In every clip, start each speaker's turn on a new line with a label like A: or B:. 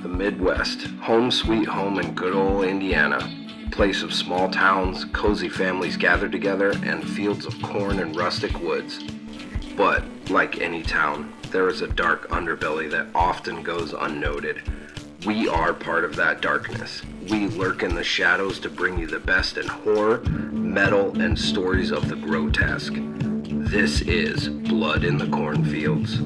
A: The Midwest, home sweet home in good old Indiana. Place of small towns, cozy families gather together, and fields of corn and rustic woods. But, like any town, there is a dark underbelly that often goes unnoted. We are part of that darkness. We lurk in the shadows to bring you the best in horror, metal, and stories of the grotesque. This is Blood in the Cornfields.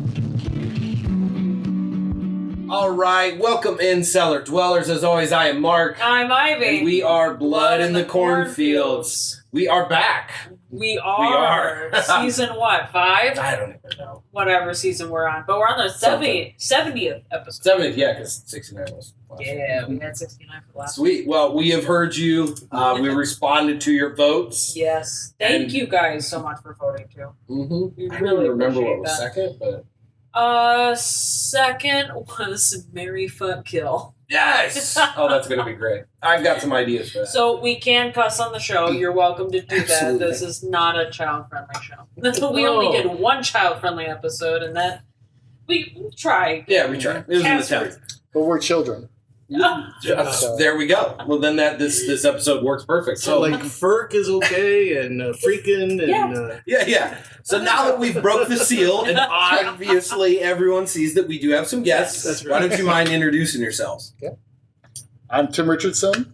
B: All right, welcome in, Cellar Dwellers. As always, I am Mark.
C: I'm Ivy.
B: And we are Blood in the Cornfields. We are back.
C: We are. Season what, 5?
B: I don't even know.
C: Whatever season we're on. But we're on the 70th episode.
B: 70th, yeah, because 69 was last
C: Yeah, we had 69 for the last
B: Sweet. Well, we have heard you. We responded to your votes.
C: Yes. Thank you guys so much for voting, too.
B: Mm-hmm.
C: We
B: I
C: really
B: don't remember what was
C: appreciate
B: second, but...
C: Second was Marry, Fuck, Kill.
B: Yes! Oh, that's going to be great. I've got some ideas for that.
C: So we can cuss on the show. You're welcome to do
B: Absolutely.
C: that. This is not a child-friendly show. We only did one child-friendly episode, and that we tried.
B: Yeah, we tried. It was an attempt.
D: But we're children.
B: There we go. Well, then this episode works perfect.
E: So like Ferk is okay and freaking and
B: Yeah. So now that we've broke the seal, and obviously everyone sees that we do have some guests,
E: that's right.
B: Why don't you mind introducing yourselves?
D: Yeah. I'm Tim Richardson.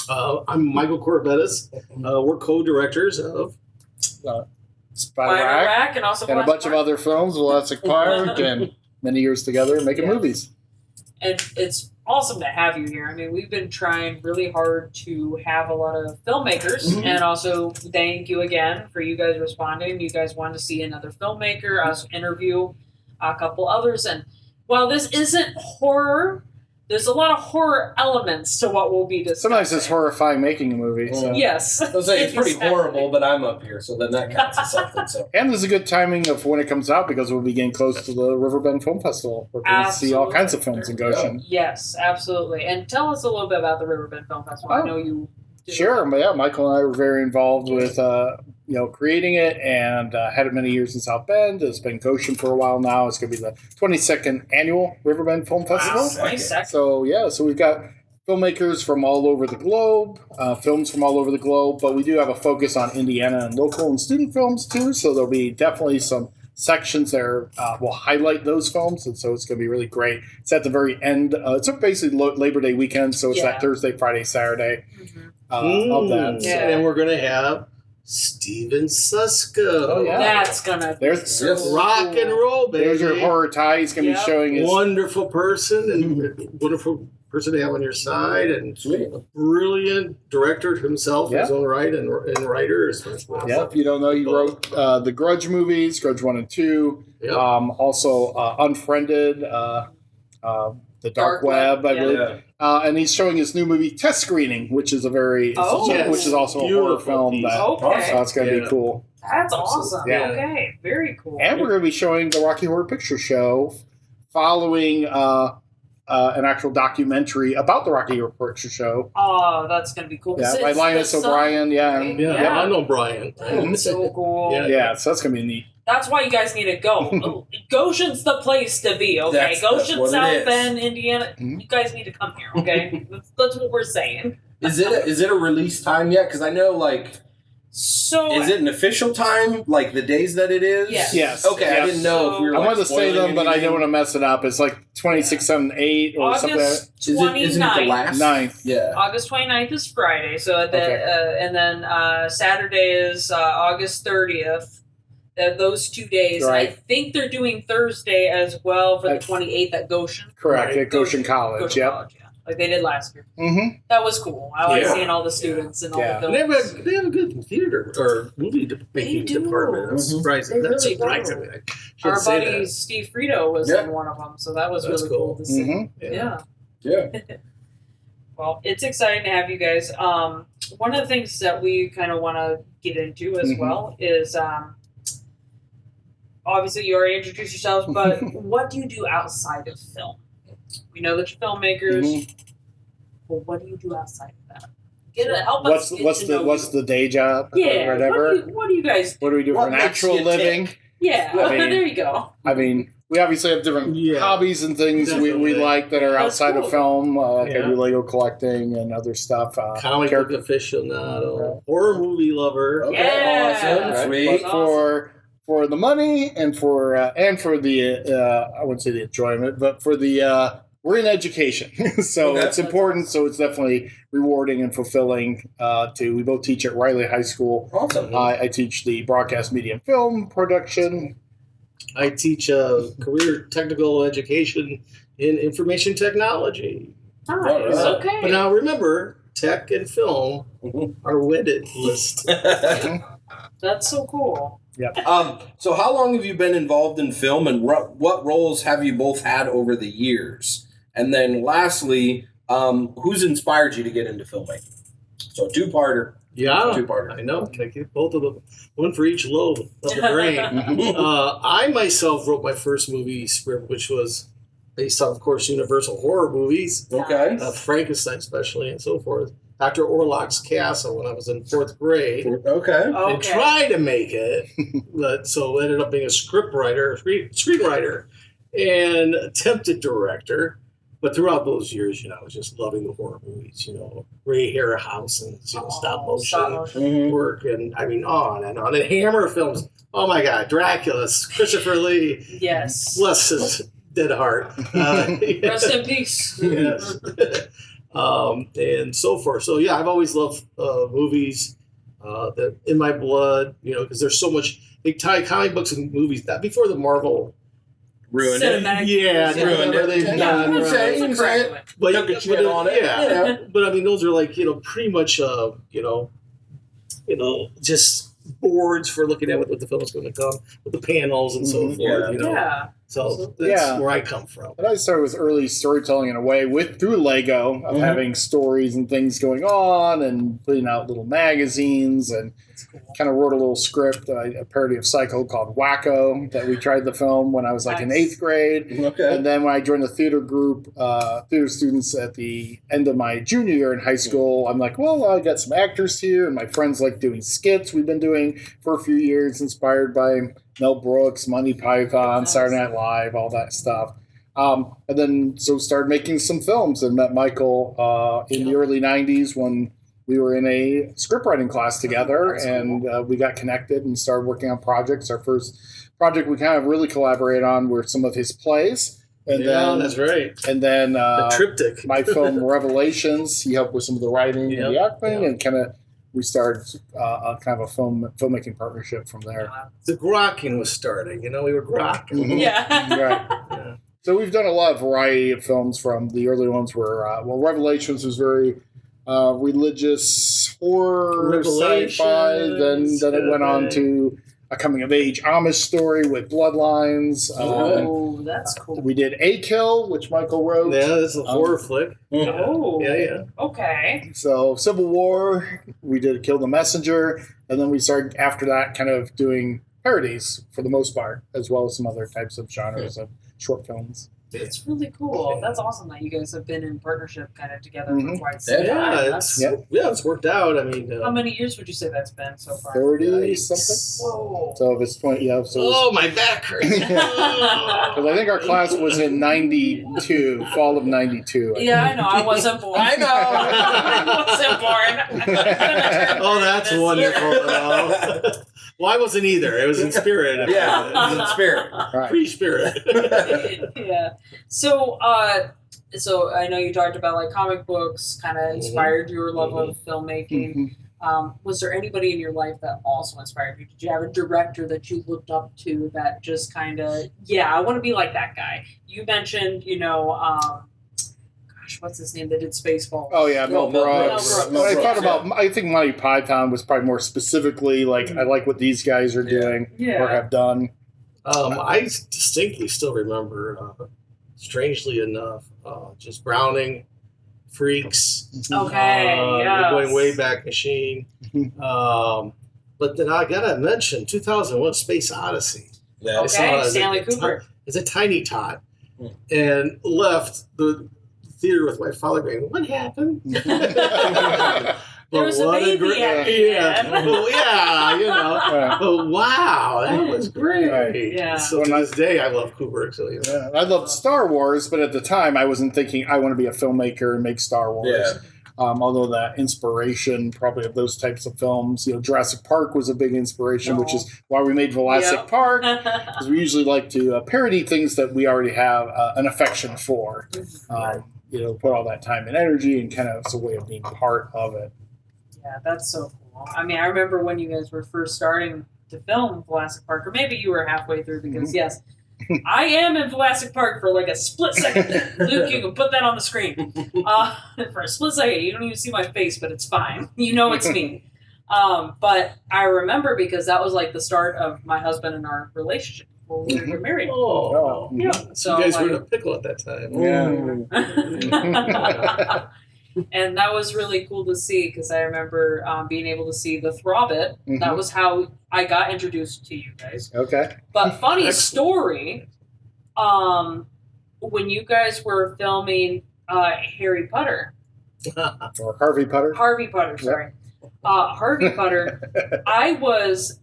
E: I'm Michael Kouroubetes. We're co-directors of
D: Spiderwack.
C: Spiderwack and also
D: And a bunch of other films, Jurassic Park, and many years together making movies.
C: And it's awesome to have you here. I mean, we've been trying really hard to have a lot of filmmakers, and also thank you again for you guys responding. You guys wanted to see another filmmaker, us interview a couple others. And while this isn't horror, there's a lot of horror elements to what we'll be discussing.
D: Sometimes it's horrifying making a movie. So.
C: Yes.
B: I was saying it's pretty
C: Exactly.
B: horrible, but I'm up here, so then that counts as something. So.
D: And there's a good timing of when it comes out because we'll be getting close to the Riverbend Film Festival. We're going to see all kinds of films in Goshen.
C: Yes, absolutely. And tell us a little bit about the Riverbend Film Festival. I know you did.
D: Sure. But yeah, Michael and I were very involved with creating it and had it many years in South Bend. It's been Goshen for a while now. It's going to be the 22nd annual Riverbend Film Festival.
C: Wow, 22nd.
D: So we've got filmmakers from all over the globe, films from all over the globe, but we do have a focus on Indiana and local and student films too. So there'll be definitely some sections there will highlight those films, and so it's going to be really great. It's at the very end. It's basically Labor Day weekend, so it's that Thursday, Friday, Saturday of that.
C: Yeah.
E: and we're gonna have Steven Susko.
D: Oh, yeah.
C: That's gonna be
D: There's
E: rock and roll, baby.
D: There's your horror tie. He's going to be showing his
E: wonderful person and wonderful person to have on your side, and brilliant director himself in his own right and writer.
D: Yeah, if you don't know, he wrote the Grudge movies, Grudge 1 and 2.
E: Yep.
D: Also, Unfriended, The Dark Web, I believe.
B: Yeah.
D: And he's showing his new movie, Test Screening, which is which is also a horror film. So it's going to be cool.
C: That's awesome.
D: Yeah.
C: Okay, very cool.
D: And we're going to be showing the Rocky Horror Picture Show following an actual documentary about the Rocky Horror Picture Show.
C: Oh, that's going to be cool.
D: Yeah, by Linus O'Brien.
E: I know Brian.
C: So cool.
D: Yeah, so that's going to be neat.
C: That's why you guys need to go. Goshen's the place to be, okay? Goshen,
B: what it
C: South
B: is.
C: Bend, Indiana. You guys need to come here, okay? that's what we're saying.
B: Is it a release time yet? Because I know,
C: So
B: is it an official time? Like the days that it is?
C: Yes.
B: Okay, I didn't know if we were.
D: I wanted to say them, but I
B: anything.
D: don't want to mess it up. It's like 26, 7, 8 or something like that.
C: August 29th.
B: Isn't it the last?
D: 9th.
B: Yeah.
C: August 29th is Friday, so and then Saturday is August 30th. Those 2 days.
D: Right.
C: I think they're doing Thursday as well for the 28th at Goshen.
D: Correct, at Goshen College,
C: Goshen College, yeah. Like they did last year.
D: Mm-hmm.
C: That was cool. I like seeing all the students and all the films.
E: They have a good theater or movie making department. I'm surprised.
C: They
E: That's
C: really
E: surprising.
C: do.
E: I shouldn't
C: Our
E: say
C: buddy
E: that.
C: Steve Frito was in one of them, so that was
E: That's
C: really cool to see.
D: Mm-hmm.
C: Yeah. Well, it's exciting to have you guys. One of the things that we kind of want to get into as well is obviously you already introduced yourselves, but what do you do outside of film? We know that you're filmmakers, but what do you do outside of that? Help us.
D: What's the day job?
C: Yeah.
D: Or whatever.
C: What do you guys do?
D: What do we do for an actual living?
C: Yeah.
D: I mean,
C: there you go.
D: I mean, we obviously have different hobbies and things we like that are outside of film. Like I do Lego collecting and other stuff.
E: Comic book aficionado, horror movie lover.
B: Okay, awesome,
D: Right?
B: sweet.
D: But for the money and for the I wouldn't say the enjoyment, but for the we're in education, so it's important. So it's definitely rewarding and fulfilling. We both teach at Riley High School.
B: Awesome.
D: I teach the broadcast media and film production.
E: I teach career technical education in information technology.
C: Nice. Okay.
E: But now remember, tech and film are wedded list.
C: That's so cool.
B: So how long have you been involved in film, and what roles have you both had over the years? And then lastly, who's inspired you to get into filmmaking? So two-parter.
E: Yeah,
B: Two-parter.
E: I know. Take it, both of them, one for each lobe of the brain. I myself wrote my first movie script, which was based on, of course, Universal horror movies,
B: Okay.
E: Frankenstein especially, and so forth. Dr. Orlock's Castle when I was in 4th grade.
B: Okay.
E: And tried to make it, but so ended up being a screenwriter, and attempted director. But throughout those years, I was just loving the horror movies, Ray Harryhausen's, stop motion work, and I mean, on and on. And Hammer films, oh my God, Dracula, Christopher Lee.
C: Yes.
E: Bless his dead heart.
C: Rest in peace.
E: Yes. And so forth. So, yeah, I've always loved movies that in my blood, because there's so much, they tie comic books and movies, that before the Marvel
B: Ruined it.
E: Yeah,
B: Ruined it.
E: they've done.
B: You can say it.
E: But
B: Took a shit on it.
E: Yeah. But I mean, those are like, pretty much, just boards for looking at what the film is going to come with the panels and so forth.
C: Yeah.
E: So that's where I come from.
D: And I started with early storytelling in a way through Lego of having stories and things going on and putting out little magazines and kind of wrote a little script, a parody of Psycho called Wacko that we tried the film when I was like in 8th grade.
B: Okay.
D: And then when I joined the theater group, theater students at the end of my junior year in high school, I'm like, well, I got some actors here and my friends like doing skits we've been doing for a few years, inspired by Mel Brooks, Monty Python, Saturday Night Live, all that stuff. And then started making some films and met Michael in the early 90s when we were in a scriptwriting class together, and we got connected and started working on projects. Our first project we kind of really collaborated on were some of his plays. And then,
E: that's right.
D: And then
E: the triptych.
D: My film Revelations, he helped with some of the writing and the acting, and kind of we started a kind of a filmmaking partnership from there.
E: The grokking was starting. We were grokking.
C: Yeah.
D: Right. So we've done a lot of variety of films. From the early ones were Revelations was very religious horror, sci-fi. Then it went on to a coming-of-age Amish story with Bloodlines.
C: That's cool.
D: We did A Kill, which Michael wrote.
E: Yeah, this is a horror flick.
C: Oh.
E: Yeah.
C: Okay.
D: So Civil War, we did Kill the Messenger, and then we started after that kind of doing parodies for the most part, as well as some other types of genres of short films.
C: It's really cool. That's awesome that you guys have been in partnership kind of together for quite some time.
E: It's worked out. I mean,
C: how many years would you say that's been so far?
D: 30 something.
C: Whoa.
D: So if it's 20,
E: my back hurts.
D: Because I think our class was in 92, fall of 92.
C: I know. I wasn't born. I wasn't born.
E: That's wonderful. Well, I wasn't either. It was in spirit.
B: Yeah, it was in spirit.
D: Right.
E: Pre-spirit.
C: Yeah. So I know you talked about like comic books kind of inspired your love of filmmaking. Was there anybody in your life that also inspired you? Did you have a director that you looked up to that just kind of, I want to be like that guy? You mentioned, what's his name that did Spaceballs?
D: Oh yeah, Mel Brooks. I think Monty Python was probably more specifically like I like what these guys are doing or have done.
E: I distinctly still remember, strangely enough, just Browning, Freaks.
C: Okay,
E: going way back machine. But then I gotta mention 2001: Space Odyssey.
B: Yeah.
C: Okay, Stanley Kubrick.
E: It's a tiny tot, and left the theater with my father going, "What happened?"
C: There was a
E: what
C: baby
E: great,
C: at the
E: yeah,
C: end.
E: well, yeah, you know.
D: Yeah.
E: But wow, that was great.
D: Right.
C: Yeah.
E: So to this day, I love Kubrick. So, you know.
D: Yeah, I loved Star Wars, but at the time, I wasn't thinking I want to be a filmmaker and make Star Wars.
B: Yeah.
D: Although that inspiration, probably of those types of films, Jurassic Park was a big inspiration, which is why we made Jurassic
C: Yep.
D: Park, because we usually like to parody things that we already have an affection for. Put all that time and energy, and kind of it's a way of being part of it.
C: Yeah, that's so cool. I mean, I remember when you guys were first starting to film Jurassic Park, or maybe you were halfway through, because yes, I am in Jurassic Park for like a split second. Luke, you can put that on the screen. For a split second, you don't even see my face, but it's fine. You know it's me. But I remember because that was like the start of my husband and our relationship before we were married.
E: Oh,
C: Yeah. So
E: you guys
C: like,
E: were in a pickle at that time.
D: Yeah.
C: and that was really cool to see because I remember being able to see the Throbbit.
D: Mhm.
C: That was how I got introduced to you guys.
D: Okay.
C: But funny
E: Excellent.
C: story, when you guys were filming Harry Putter,
D: Or Harvey Putter.
C: Harvey Putter, sorry. Harvey Putter, I was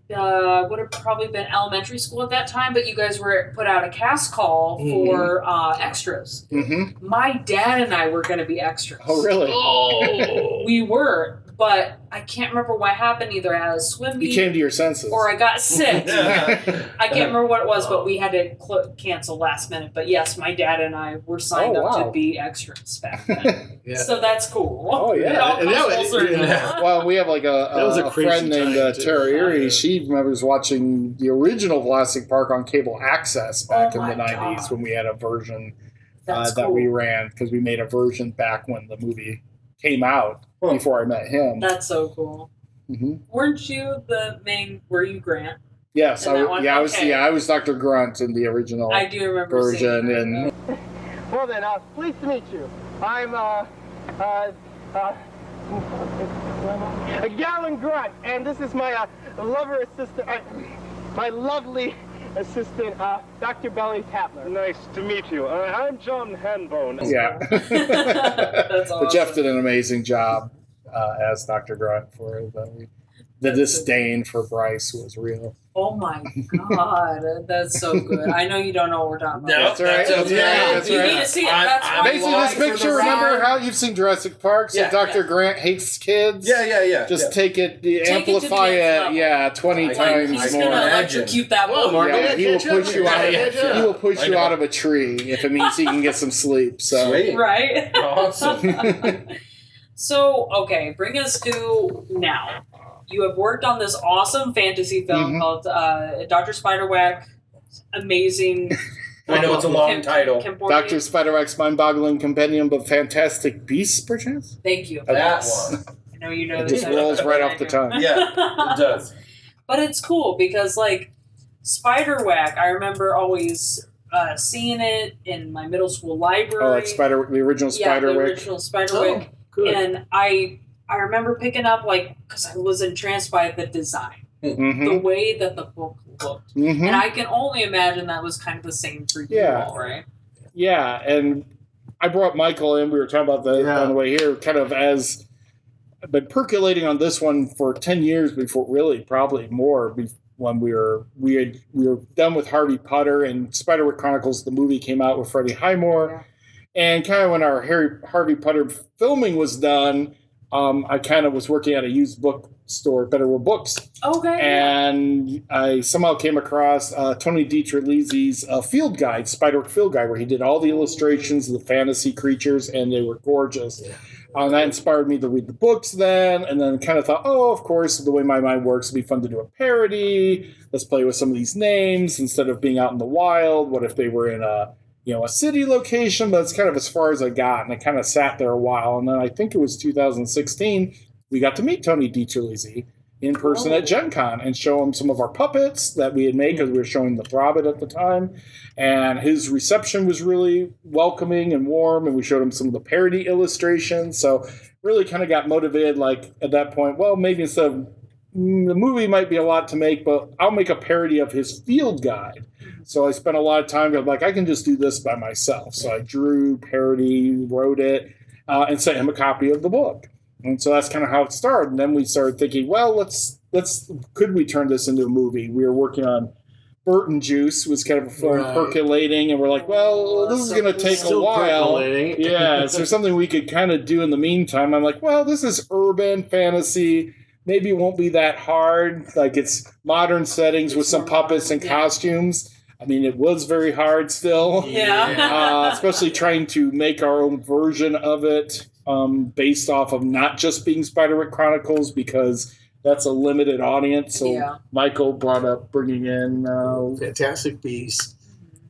C: would have probably been elementary school at that time, but you guys were put out a cast call for extras.
D: Mm-hmm.
C: My dad and I were going to be extras.
D: Oh, really?
E: Oh.
C: We were, but I can't remember what happened. Either I had a swim
D: You
C: meet
D: came to your senses.
C: or I got sick.
B: Yeah.
C: I can't remember what it was, but we had to cancel last minute. But yes, my dad and I were signed up to be extras back then.
E: Yeah.
C: So that's cool.
D: Oh, yeah.
C: It all
E: And
C: comes
E: that
C: full
E: was-
C: circle.
E: yeah.
D: Well, we have like
E: That was a
D: a
E: crazy
D: friend named
E: time, too.
D: Tara Erie.
E: Yeah.
D: She remembers watching the original Jurassic Park on cable access back
C: Oh
D: in the
C: my
D: 90s
C: God.
D: when we had a version
C: That's
D: that
C: cool.
D: we ran, because we made a version back when the movie came out before I met him.
C: That's so cool.
D: Hmm.
C: Weren't you the main? Were you Grant?
D: Yes,
C: In that one?
D: I
C: Okay.
D: was Dr. Grunt in the original
C: I do remember
D: version,
C: seeing
D: and
C: that.
F: Well then, pleased to meet you. I'm, Gallon Grunt, and this is my, lover assistant, my lovely assistant, Dr. Belly Tapler. Nice to meet you. I'm John Hanbone.
D: yeah.
C: That's
D: But Jeff
C: awesome.
D: did an amazing job as Dr. Grunt for it. The disdain for Bryce was real.
C: Oh my God, that's so good. I know you don't know what we're talking about.
B: No,
D: That's right.
B: that's
D: That's
B: okay.
D: right. That's
C: You
D: right.
C: need to see it.
B: I'm-
C: That's
B: I'm
C: why.
D: Basically,
B: Live
D: this
B: for the
D: picture,
B: ride.
D: remember how you've seen Jurassic Park? So
B: Yeah,
D: Dr.
C: yeah.
D: Grant hates kids?
B: Yeah.
D: Just
B: yeah.
D: take it,
C: it to the
D: amplify
C: next
D: it,
C: level.
D: yeah, 20
B: Like,
D: times
C: He's
D: more.
C: gonna
B: Imagine.
C: electrocute that
E: Well,
C: ball.
E: Mark,
D: Yeah, he will push you out of
E: Yeah.
D: he will push
B: I
D: you
B: know.
D: out of a tree if it means he can get some sleep. So
B: Sweet.
C: Right?
B: Awesome.
C: So, okay, bring us to now. You have worked on this awesome fantasy film
D: Mhm.
C: called Dr. Spiderwack. Amazing.
B: I know it's a long title.
D: Dr. Spiderwack's Mind-Boggling Compendium of Fantastic Beasts, perchance?
C: Thank you.
B: That
C: Yes.
B: one.
C: I know you know
D: It
C: this.
D: just rolls right off the tongue.
B: Yeah, it does.
C: But it's cool because, like, Spiderwack, I remember always seeing it in my middle school library.
D: Oh, like the original
C: Yeah, the
D: Spiderwick.
C: original Spiderwick.
E: Good.
C: And I remember picking up, like, because I was entranced by the design,
D: Mm-hmm.
C: the way that the book looked.
D: Mm-hmm.
C: And I can only imagine that was kind of the same for you
D: Yeah.
C: all, right?
D: Yeah, and I brought Michael in. We were talking about that
E: Yeah.
D: on the way here, kind of as I've been percolating on this one for 10 years before, really, probably more, when we were done with Harvey Putter, and Spiderwick Chronicles, the movie, came out with Freddie Highmore. And kind of when our Harvey Putter filming was done, I kind of was working at a used bookstore, Better World Books,
C: Okay.
D: and I somehow came across Tony DiTerlizzi's field guide, Spiderwick Field Guide, where he did all the illustrations of the fantasy creatures, and they were gorgeous. And that inspired me to read the books then, and then kind of thought, oh, of course, the way my mind works, it'd be fun to do a parody. Let's play with some of these names instead of being out in the wild. What if they were in a city location? But it's kind of as far as I got, and I kind of sat there a while. And then I think it was 2016, we got to meet Tony DiTerlizzi in person at Gen Con and show him some of our puppets that we had made, because we were showing the Throbbit at the time. And his reception was really welcoming and warm, and we showed him some of the parody illustrations. So really kind of got motivated, like, at that point, well, maybe instead of the movie might be a lot to make, but I'll make a parody of his field guide. So I spent a lot of time like, I can just do this by myself. So I drew, parody, wrote it, and sent him a copy of the book. And so that's kind of how it started. And then we started thinking, well, could we turn this into a movie? We were working on Burton Juice, was kind of percolating, and we're like, well, this is going to take a while. Yeah, is there something we could kind of do in the meantime? I'm like, well, this is urban fantasy. Maybe it won't be that hard. Like, it's modern settings with some puppets and costumes. I mean, it was very hard still.
C: Yeah.
D: Especially trying to make our own version of it based off of not just being Spiderwack Chronicles, because that's a limited audience. So Michael brought up bringing in
E: Fantastic Beasts.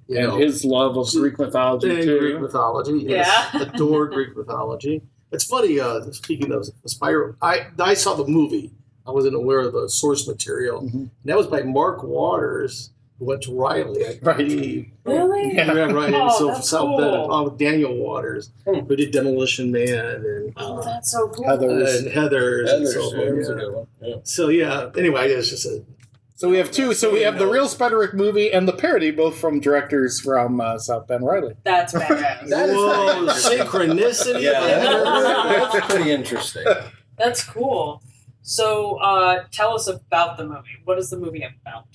D: And his love of Greek mythology, too.
E: Greek mythology, yes. Adore Greek mythology. It's funny, speaking of Spider, I saw the movie. I wasn't aware of the source material. Mm-hmm. And that was by Mark Waters, who went to Riley, I believe.
C: Really?
E: Yeah, right.
C: Oh,
E: And so
C: that's
E: South
C: cool.
E: Bend, with Daniel Waters, who did Demolition Man and
C: That's so cool.
D: Heathers.
E: and Heathers and so
B: yeah, was a
E: forth.
B: good one. Yeah.
E: So anyway, it's just a
D: So we have two. So we have the real Spiderwack movie and the parody, both from directors from South Bend Riley.
C: That's badass.
B: That is
E: whoa, synchronicity.
B: That's pretty interesting.
C: That's cool. So tell us about the movie. What is the movie about?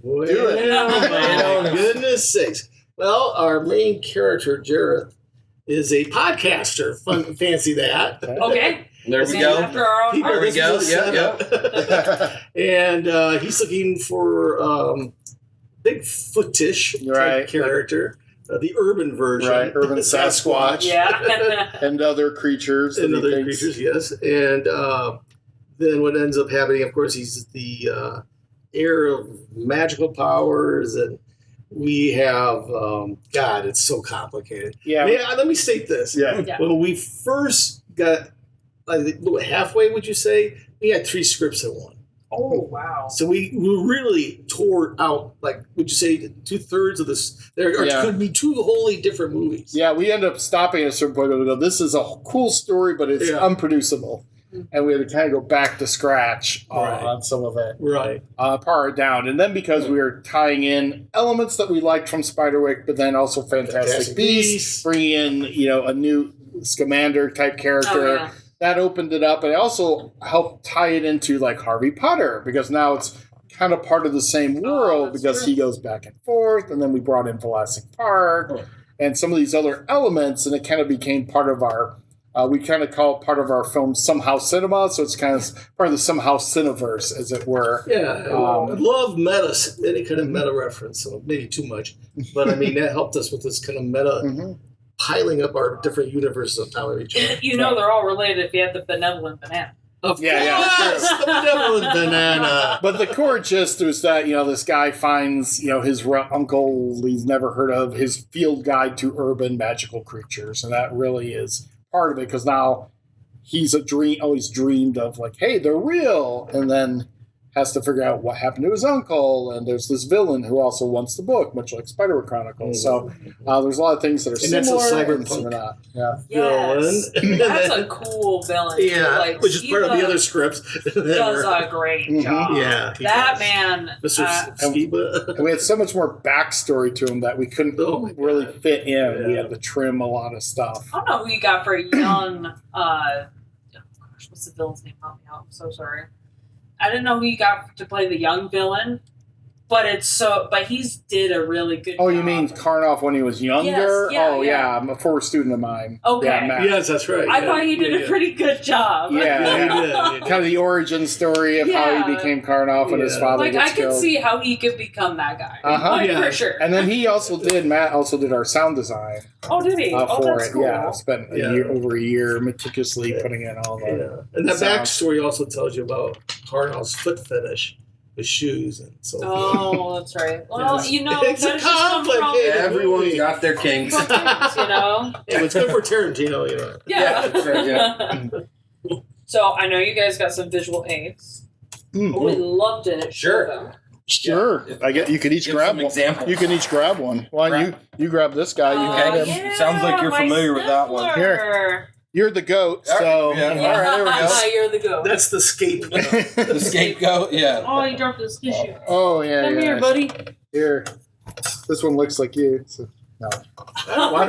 E: Well,
B: Do it.
E: my goodness sakes. Well, our main character, Jareth, is a podcaster. Fancy that.
C: Okay.
B: There we
C: Named
B: go.
C: after our own
B: There we
C: house.
B: go. Yep.
E: And he's looking for Bigfootish
D: Right.
E: type character, the urban version,
D: Right, urban Sasquatch.
C: Yeah.
D: And other creatures.
E: and
D: that he
E: other
D: thinks-
E: creatures, yes. And then what ends up happening, of course, he's the heir of magical powers, and we have God. It's so complicated.
D: Yeah.
E: Let me state this.
D: Yeah.
C: Yeah.
E: When we first got halfway, would you say, we had 3 scripts in one.
C: Oh, wow.
E: So we really tore out, would you say, 2/3 of this? There could be 2 wholly different movies.
D: Yeah, we end up stopping at a certain point where we go, this is a cool story, but it's unproducible. And we had to kind of go back to scratch on some of it.
E: Right.
D: Par it down. And then because we were tying in elements that we liked from Spiderwack, but then also Fantastic Beasts, bringing in, a new Scamander type character.
C: Oh, yeah.
D: That opened it up, and it also helped tie it into Harvey Putter, because now it's kind of part of the same world, because he goes back and forth, and then we brought in Jurassic Park and some of these other elements, and it kind of became part of our, we kind of call it part of our film Somehow Cinema, so it's kind of part of the Somehow Cineverse, as it were.
E: Yeah, I love meta, any kind of meta reference, so maybe too much, but I mean, that helped us with this kind of meta piling up our different universes on top of each other.
C: They're all related if you have the benevolent banana.
E: Of
D: true.
E: the benevolent banana.
D: But the core gist was that, this guy finds, his uncle he's never heard of, his field guide to urban magical creatures. And that really is part of it, because now he's always dreamed of, hey, they're real. And then has to figure out what happened to his uncle. And there's this villain who also wants the book, much like Spiderwack Chronicles. So there's a lot of things that are similar.
E: That's a
D: and some are not. Yeah.
C: Yes.
E: Villain.
C: That's a cool villain.
E: Yeah, which is part of the other scripts.
C: Does a great job.
E: Yeah,
C: that man.
E: Mr. Skiba.
D: And we had so much more backstory to him that we couldn't really fit in. Yeah. We had to trim a lot of stuff.
C: I don't know who you got for a young. What's the villain's name? Help me out. I'm so sorry. I didn't know who you got to play the young villain, but he's did a really good job.
D: Oh, you mean Karnoff when he was younger?
C: Yes, yeah.
D: I'm a former student of mine.
C: Okay.
D: Yeah, Matt.
E: Yes, that's right.
C: I thought he did a pretty good job.
D: Yeah.
E: He did.
D: Kind of the origin story of how he became Karnoff and his father
C: I
D: gets
C: can
D: killed.
C: see how he could become that guy. For sure.
D: And then Matt also did our sound design.
C: Oh, did he?
D: For
C: that's
D: it.
C: cool.
D: Yeah, spent over a year meticulously putting in all the.
E: Yeah. And that backstory also tells you about Karnoff's foot fetish with shoes and so forth.
C: Oh, that's right. Well,
E: it's
C: fetishes come from
B: Everyone's got their kinks.
E: Yeah, it's good for Tarantino,
C: Yeah.
B: That's right, yeah.
C: So I know you guys got some visual aids. We loved it.
B: Sure.
D: Sure. I get you could each grab one.
B: Examples.
D: You can each grab one. Why don't you grab this guy? You
B: Okay.
D: grab him.
C: Yeah,
B: Sounds like you're
C: my
B: familiar with that one.
C: Sniffler.
D: You're the goat, so
B: Yeah.
D: all right, there we go.
C: You're the goat.
E: That's the scapegoat.
B: The scapegoat, yeah.
C: Oh, you dropped this tissue.
D: Oh yeah,
C: Come
D: yeah.
C: here, buddy.
D: Here. This one looks like you. So, no.
B: That one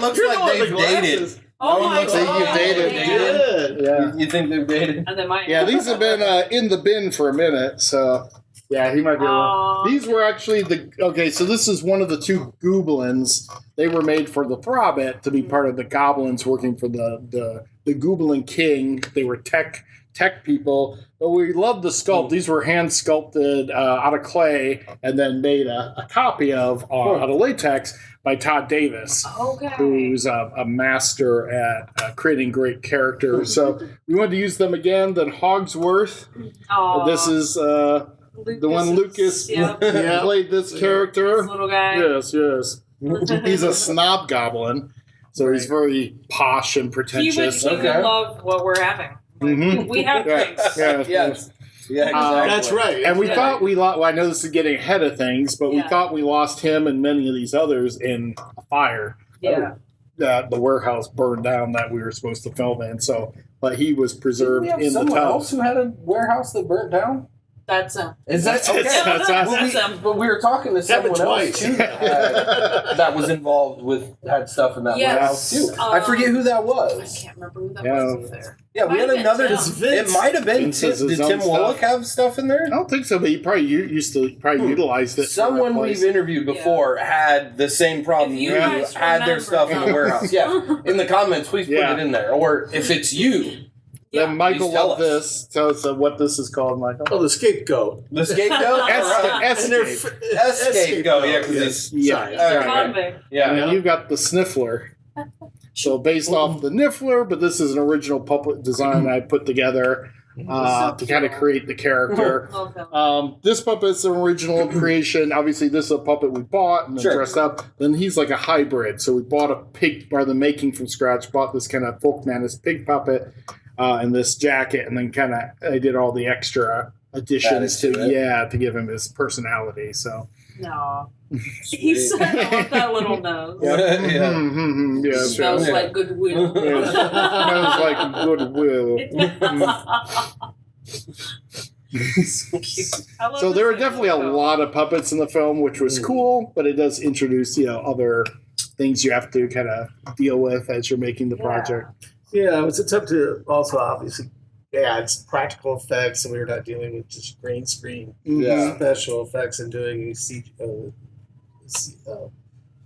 B: looks like they've dated.
C: Oh my
B: So
C: god!
D: you've dated.
E: Good.
D: Yeah.
B: You think they've dated?
C: And they might.
D: Yeah, these have been in the bin for a minute, so yeah, he might be. These were actually so this is one of the two goblins. They were made for the Throbbit to be part of the goblins working for the Goblin King. They were tech people, but we love the sculpt. These were hand sculpted out of clay and then made a copy of out of latex by Todd Davis, who's a master at creating great characters. So we wanted to use them again. Then Hogsworth. This is the one Lucas played this character.
C: This little guy.
D: Yes. He's a snob goblin, so he's very posh and pretentious.
C: He would love what we're having.
D: Mm-hmm.
C: We have drinks.
B: Yes. Yeah, exactly.
E: That's right.
D: And we thought we lost. Well, I know this is getting ahead of things, but we thought we lost him and many of these others in a fire.
C: Yeah.
D: That the warehouse burned down that we were supposed to film in. So, but he was preserved in the
B: someone
D: tub.
B: else who had a warehouse that burnt down?
C: That's him.
B: Is that okay?
D: That's
C: him.
B: But we were talking to someone else too that was involved had stuff in that warehouse too. I forget who that
C: I
B: was.
C: can't remember who that was either.
B: Yeah, we had another. It might have been.
D: Vince has
B: Did
D: his
B: Tim
D: own
B: Woloch
D: stuff.
B: have stuff in there?
D: I don't think so, but he probably utilized it.
B: Someone we've interviewed before had the same problem.
C: If you
B: You
C: guys
B: had their
C: remember.
B: stuff in the warehouse. Yeah, in the comments, please put it in there. Or if it's you,
D: Then Michael
B: please tell
D: loved this. Tell us what this is called, Michael.
E: Oh, the scapegoat.
B: the scapegoat. Scapegoat. Yeah, because it's
E: Sorry.
C: Convict.
D: And you've got the Sniffler. So based off the Niffler, but this is an original puppet design I put together to kind of create the character. This puppet's an original creation. Obviously, this is a puppet we bought and then dressed up. Then he's like a hybrid. So we bought a pig, rather than making from scratch, bought this kind of Folkmanis pig puppet and this jacket, and then kind of I did all the extra additions to give him his personality. So.
C: No. He said with that little nose.
D: Smells
C: like goodwill.
D: Smells like goodwill. So there were definitely a lot of puppets in the film, which was cool, but it does introduce, other things you have to kind of deal with as you're making the project.
E: Yeah, it was a attempt to also obviously add practical effects, and we were not dealing with just green screen special effects and doing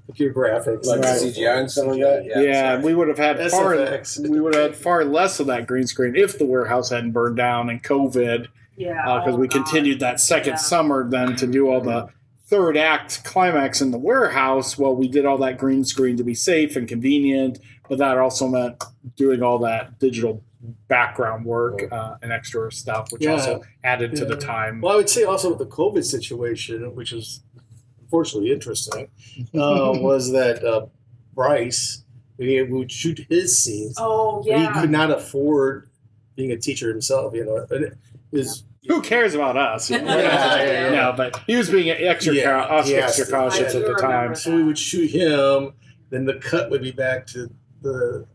E: computer graphics,
B: like CGI and stuff like that.
D: Yeah, we would have had
E: SFX.
D: far less of that green screen if the warehouse hadn't burned down and COVID. Because we continued that second summer then to do all the third act climax in the warehouse. Well, we did all that green screen to be safe and convenient, but that also meant doing all that digital background work and extra stuff, which also added to the time.
E: Well, I would say also with the COVID situation, which is unfortunately interesting, was that Bryce, we would shoot his scenes.
C: Oh,
E: but he could not afford being a teacher himself,
D: Who cares about us? No, but he was being extra cautious at the time.
E: So we would shoot him, then the cut would be back to the,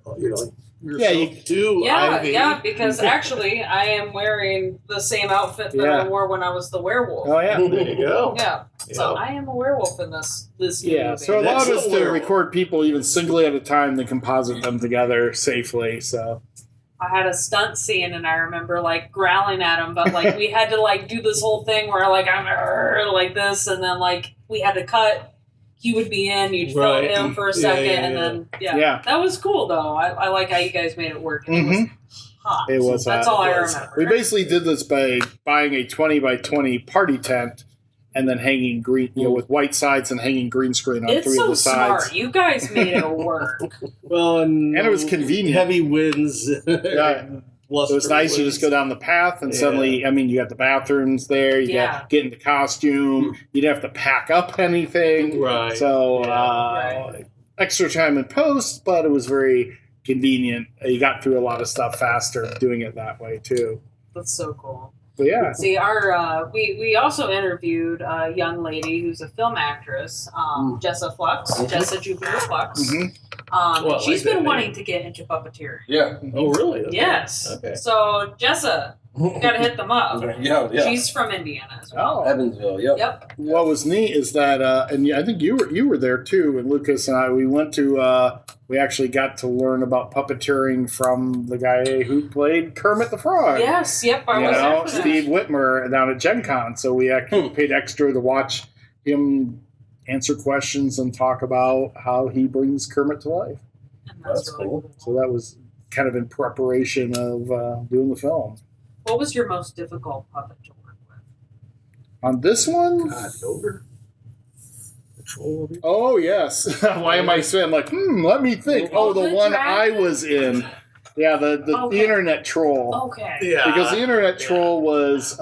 E: Ivy.
C: Because actually I am wearing the same outfit that I wore when I was the werewolf.
D: Oh, yeah.
E: There you go.
C: Yeah. So I am a werewolf in this movie.
D: So it allowed us to record people even singly at a time and composite them together safely. So
C: I had a stunt scene and I remember growling at him, but we had to do this whole thing where I'm like this, and then we had to cut. He would be in, you'd film him for a second, and then that was cool though. I like how you guys made it work. And it was hot.
D: It was.
C: That's all I remember.
D: We basically did this by buying a 20 by 20 party tent and then hanging green, with white sides and hanging green screen on three of the sides.
C: Smart. You guys made it work.
E: Well, and
D: it was convenient.
E: Heavy winds.
D: It was nice to just go down the path and suddenly, you got the bathrooms there, you got get into costume, you didn't have to pack up anything.
E: Right.
D: So, extra time in post, but it was very convenient. You got through a lot of stuff faster doing it that way, too.
C: That's so cool.
D: But yeah.
C: See, we also interviewed a young lady who's a film actress, Jessa Jupiter Flux. She's been wanting to get into puppeteering.
B: Yeah.
E: Oh, really? Okay.
C: Yes.
E: Okay.
C: So, Jessa, you gotta hit them up.
B: Yeah.
C: She's from Indiana as well.
B: Evansville, yep.
C: What
D: was neat is that, and I think you were there too, and Lucas and I, we went to we actually got to learn about puppeteering from the guy who played Kermit the Frog.
C: Yes, yep, I was there for that.
D: Steve Whitmer down at Gen Con. So we actually paid extra to watch him answer questions and talk about how he brings Kermit to life.
C: And
B: That's
C: really
B: cool.
D: So that was kind of in preparation of doing the film.
C: What was your most difficult puppet to work with?
D: On this one?
E: God, Ogre. The troll.
D: Oh, yes. Why am I saying, like, let me think.
C: Oh,
D: the
C: the
D: one
C: dragon?
D: I was in. Yeah, the
C: Okay.
D: internet troll.
C: Okay.
E: Yeah.
D: Because the internet troll was,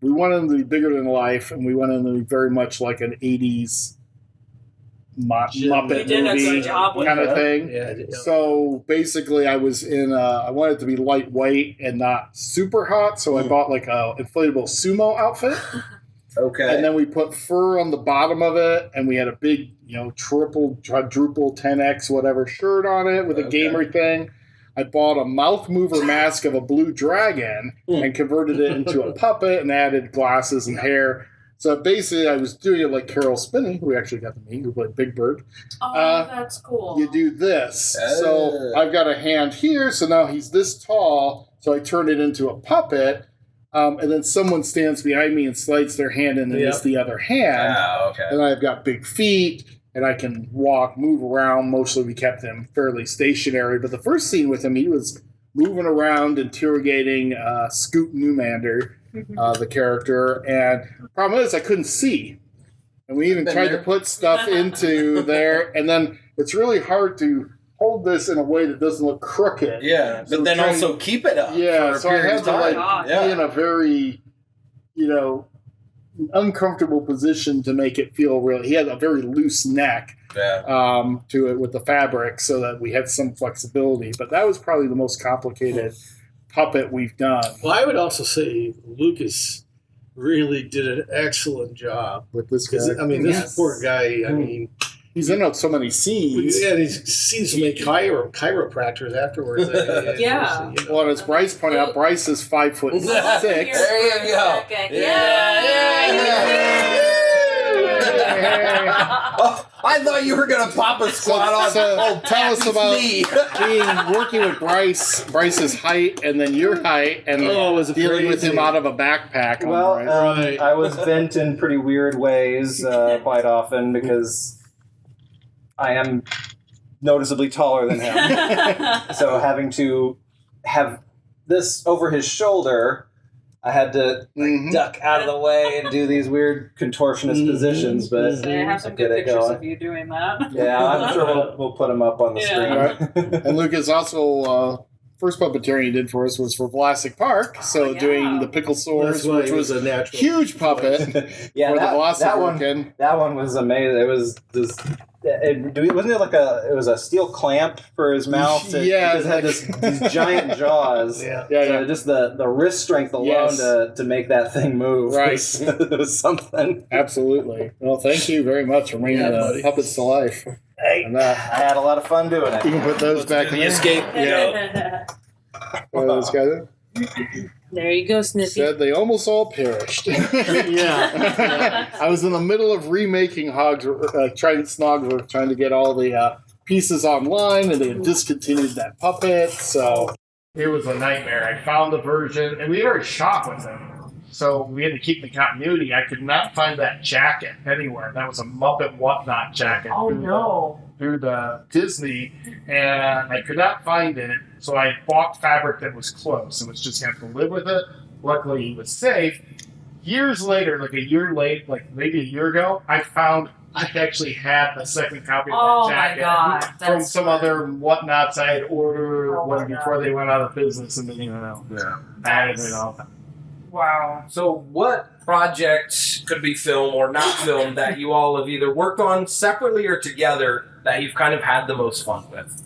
D: we wanted him to be bigger than life, and we wanted him to be very much like an 80s Muppet
C: You did a
D: movie
C: good job with
D: kind of
E: it.
D: thing.
E: Yeah.
D: So basically, I was in. I wanted it to be lightweight and not super hot, so I bought like a inflatable sumo outfit,
B: Okay.
D: and then we put fur on the bottom of it, and we had a big, triple, quadruple, 10x whatever shirt on it with a
B: Okay.
D: gamer thing. I bought a mouth mover mask of a blue dragon and converted it into a puppet and added glasses and hair. So basically, I was doing it like Carol Spinney, who we actually got to meet, who played Big Bird.
C: Oh, that's cool.
D: You do this. So I've got a hand here, so now he's this tall, so I turn it into a puppet, and then someone stands behind me and slides their hand in and it's the other hand.
B: Okay.
D: And I've got big feet, and I can walk, move around. Mostly we kept him fairly stationary, but the first scene with him, he was moving around, interrogating Scoot Newmander, the character, and the problem is I couldn't see. And we even tried to put stuff into there, and then it's really hard to hold this in a way that doesn't look crooked.
B: Yeah,
D: So
B: but then
D: trying-
B: also keep it up.
D: Yeah,
B: for a
D: so I
B: period
D: had
B: of
D: to
B: time.
C: God.
D: be in a very, uncomfortable position to make it feel real. He had a very loose neck to it with the fabric, so that we had some flexibility. But that was probably the most complicated puppet we've done
E: Well, I would also say Lucas really did an excellent job.
D: with this
E: Because,
D: guy.
E: I mean, this
C: Yes.
E: poor guy, I mean,
D: He's in so many scenes.
E: yeah, he's seen so many chiropractors afterwards.
C: Yeah.
D: Well, as Bryce pointed out, Bryce is 5'6".
B: There you go. Oh, I thought you were gonna pop a squat on.
D: So tell us about
B: me.
D: working with Bryce's height, and then your height, and
E: was
D: dealing with him
E: crazy.
D: out of a backpack. on
G: Well,
D: Bryce.
E: Right.
G: I was bent in pretty weird ways quite often because I am noticeably taller than him. So having to have this over his shoulder, I had to duck out of the way and do these weird contortionist positions. But
C: I have some
G: I
C: good
G: get it
C: pictures
G: going.
C: of you doing that.
G: Yeah, I'm sure we'll put them up on the
C: Yeah.
G: screen.
D: And Lucas also first puppeteering he did for us was for Velocity Park, so
C: yeah.
D: doing the pickle
E: That's
D: swords,
E: why
D: which
E: he
D: was
E: was a natural.
D: huge puppet
G: Yeah,
D: for the Velocity
G: that one.
D: weekend.
G: That one was amazing. It was just. Wasn't it like it was a steel clamp for his mouth?
D: Yeah,
G: It had these giant jaws.
E: Yeah.
D: Yeah,
G: So
D: yeah.
G: just the wrist strength alone
D: Yes.
G: to make that thing move.
D: Right.
G: was something.
D: Absolutely. Well, thank you very much for bringing
E: Yeah,
D: the
E: buddy.
D: puppets to life.
G: Hey,
D: And
G: I had a lot of fun doing
D: you
G: it.
D: can put those back in
B: The escape.
D: Yeah. Those guys
C: There you go, Sniffy.
D: said they almost all perished.
E: Yeah.
D: I was in the middle of remaking Snogsworth, trying to get all the pieces online, and they had discontinued that puppet, so it was a nightmare. I found the version, and we had already shot with them, so we had to keep the continuity. I could not find that jacket anywhere. That was a Muppet Whatnot jacket.
C: Oh no.
D: Through the Disney, and I could not find it, so I bought fabric that was close and was just going to have to live with it. Luckily, he was safe. Years later, like a year late, like maybe a year ago, I found I actually had a second copy of
C: Oh
D: that
C: my
D: jacket
C: God,
D: from
C: that's
D: some other Whatnots I had ordered
C: Oh my
D: before
C: God.
D: they went out of business, and then I added it all.
C: Wow.
B: So, what projects could be film or not film that you all have either worked on separately or together that you've kind of had the most fun with?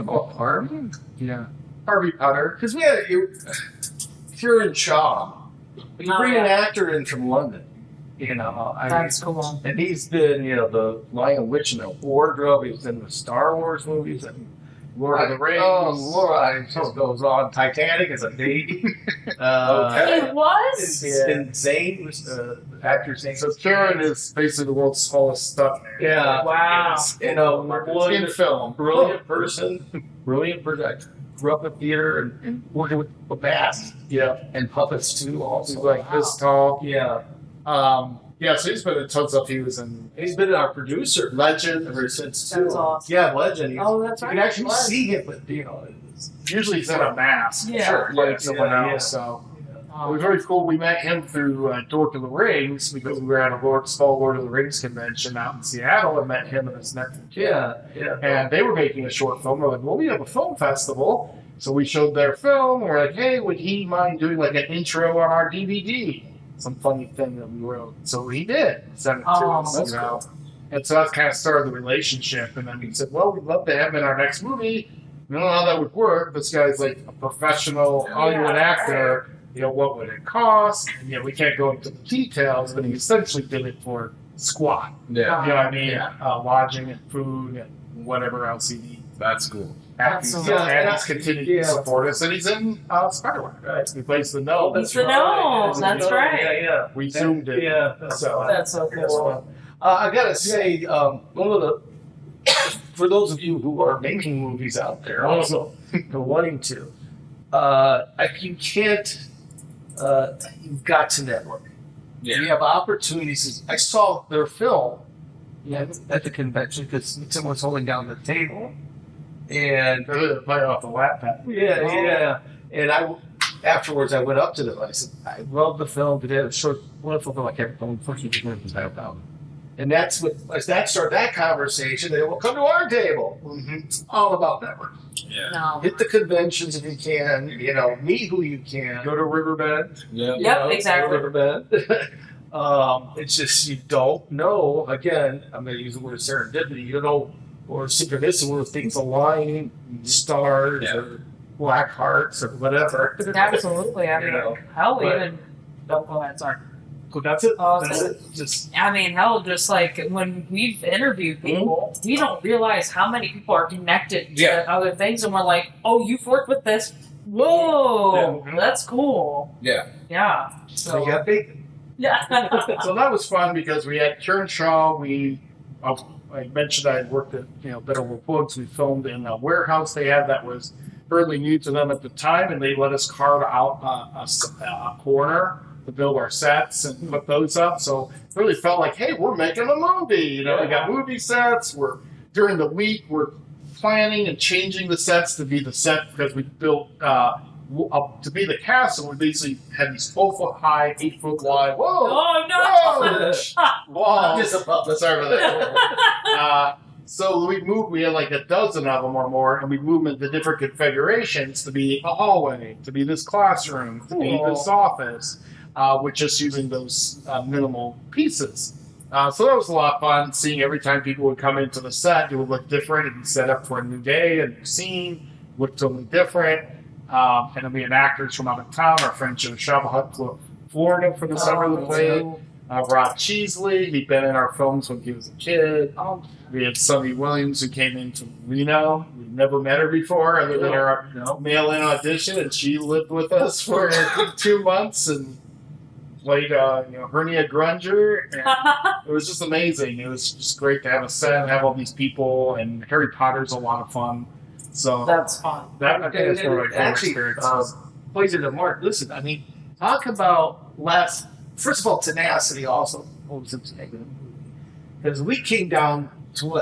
H: Harvey? Yeah. Harvey Putter. Because we had, if you're in Shaw, you bring an actor in from London,
C: That's cool.
H: and he's been, the Lion Witch in the Wardrobe, he was in the Star Wars movies, and
D: Lord of the Rings.
H: Oh, Lord, it just goes on. Titanic is a date.
C: It was?
H: And Zane was the actor Zane.
D: So Karen is basically the world's smallest stuntman.
H: Yeah.
C: Wow.
H: You know,
D: In film.
H: brilliant person. Brilliant person. I grew up in theater and working with masks.
D: Yeah.
H: And puppets too, also.
D: He's like this tall.
H: Yeah.
D: Yeah, so he's been in tons of stuff. He was in
H: He's been our producer.
D: Legend.
H: Ever since too.
C: That's awesome.
H: Yeah, Legend.
C: Oh, that's
H: You
C: right.
H: can actually
C: He was.
H: see him, but you know,
D: Usually he's in a mask.
C: Yeah.
H: Sure.
D: Like someone
H: Yeah,
D: else. So
C: Oh.
D: it was very cool. We met him through Dork of the Rings because we were at a small Lord of the Rings convention out in Seattle and met him and his nephew.
H: yeah, yeah.
D: And they were making a short film. We're like, well, we have a film festival. So we showed their film. We're like, hey, would he mind doing like an intro on our DVD? Some funny thing that we wrote. So he did. Sent it to
C: Oh,
D: us.
C: that's
D: You know? And so that's kind of started the relationship. And then he said, well, we'd love to have him in our next movie. We don't know how that would work. This guy's like a professional Hollywood actor. You know, what would it cost? And, you know, we can't go into the details, but he essentially did it for squat.
A: Yeah,
D: You know what I mean? Lodging and food and whatever else he needs.
A: that's cool.
C: That's
D: And
C: so
D: he's continued to support us, and he's in Spiderwack. Right? He plays the gnome.
C: He's the gnome. That's right.
H: Yeah, yeah.
D: We zoomed it.
H: Yeah.
D: So
C: That's so cool.
H: I gotta say, one of the for those of you who are making movies out there, also or wanting to, you can't. You've got to network.
A: Yeah.
H: You have opportunities. I saw their film at the convention because someone was holding down the table, and
D: they're playing off the lap pad.
H: yeah. And afterwards I went up to them. I said, I love the film. They had a short, wonderful film. I can't remember what the film was about. And that's what, as that started that conversation, they will come to our table. It's all about network.
A: Yeah.
C: No.
H: Hit the conventions if you can, you know, meet who you can. Go to Riverbend.
A: Yeah.
H: you
C: Yep,
H: know,
C: exactly.
H: Go to Riverbend. It's just, you don't know, again, I'm going to use the word serendipity, you don't know, or synchronicity, where things align, stars,
A: Yeah.
H: or black hearts, or whatever.
C: Absolutely. I
H: You
C: mean,
H: know,
C: hell,
H: but-
C: even. Don't go ahead, sorry.
H: That's it.
C: Oh,
H: That's
C: so-
H: it. Just
C: I mean, hell, just like when we've interviewed people, we don't realize how many people are connected to
A: Yeah.
C: other things, and we're like, oh, you've worked with this? Whoa, that's cool.
A: Yeah.
C: Yeah.
H: so
C: So,
H: you got big.
C: yeah.
D: So that was fun because we had Karen Shaw. I mentioned I had worked at Bitterwood Woods. We filmed in a warehouse they had that was fairly new to them at the time, and they let us carve out a corner to build our sets and put those up. So it really felt like, hey, we're making a movie. You know, we got movie sets. During the week we're planning and changing the sets to be the set because we built to be the castle. We basically had these 12-foot high, 8-foot wide. Whoa!
C: Oh, no!
D: Walls.
H: Just a puppet.
D: Sorry about that. So we moved. We had like a dozen of them or more, and we moved them into different configurations to be a hallway, to be this classroom, to be this office, with just using those minimal pieces. So that was a lot of fun. Seeing every time people would come into the set, it would look different. It'd be set up for a new day, a new scene, look totally different. And then we had actors from out of town. Our friend Joe Shabahut flew to Florida for the summer to play. Rob Cheesley, he'd been in our films when he was a kid. We had Sunny Williams, who came into Reno. We'd never met her before, other than our mail-in audition, and she lived with us for 2 months and played Hernia Grunger. And it was just amazing. It was just great to have a set and have all these people, and Harry Potter's a lot of fun. So
C: That's fun.
D: that I think is one of my favorite
H: Actually,
D: experiences.
H: plays into Mark. Listen, I mean, talk about first of all, tenacity also holds him to because we came down to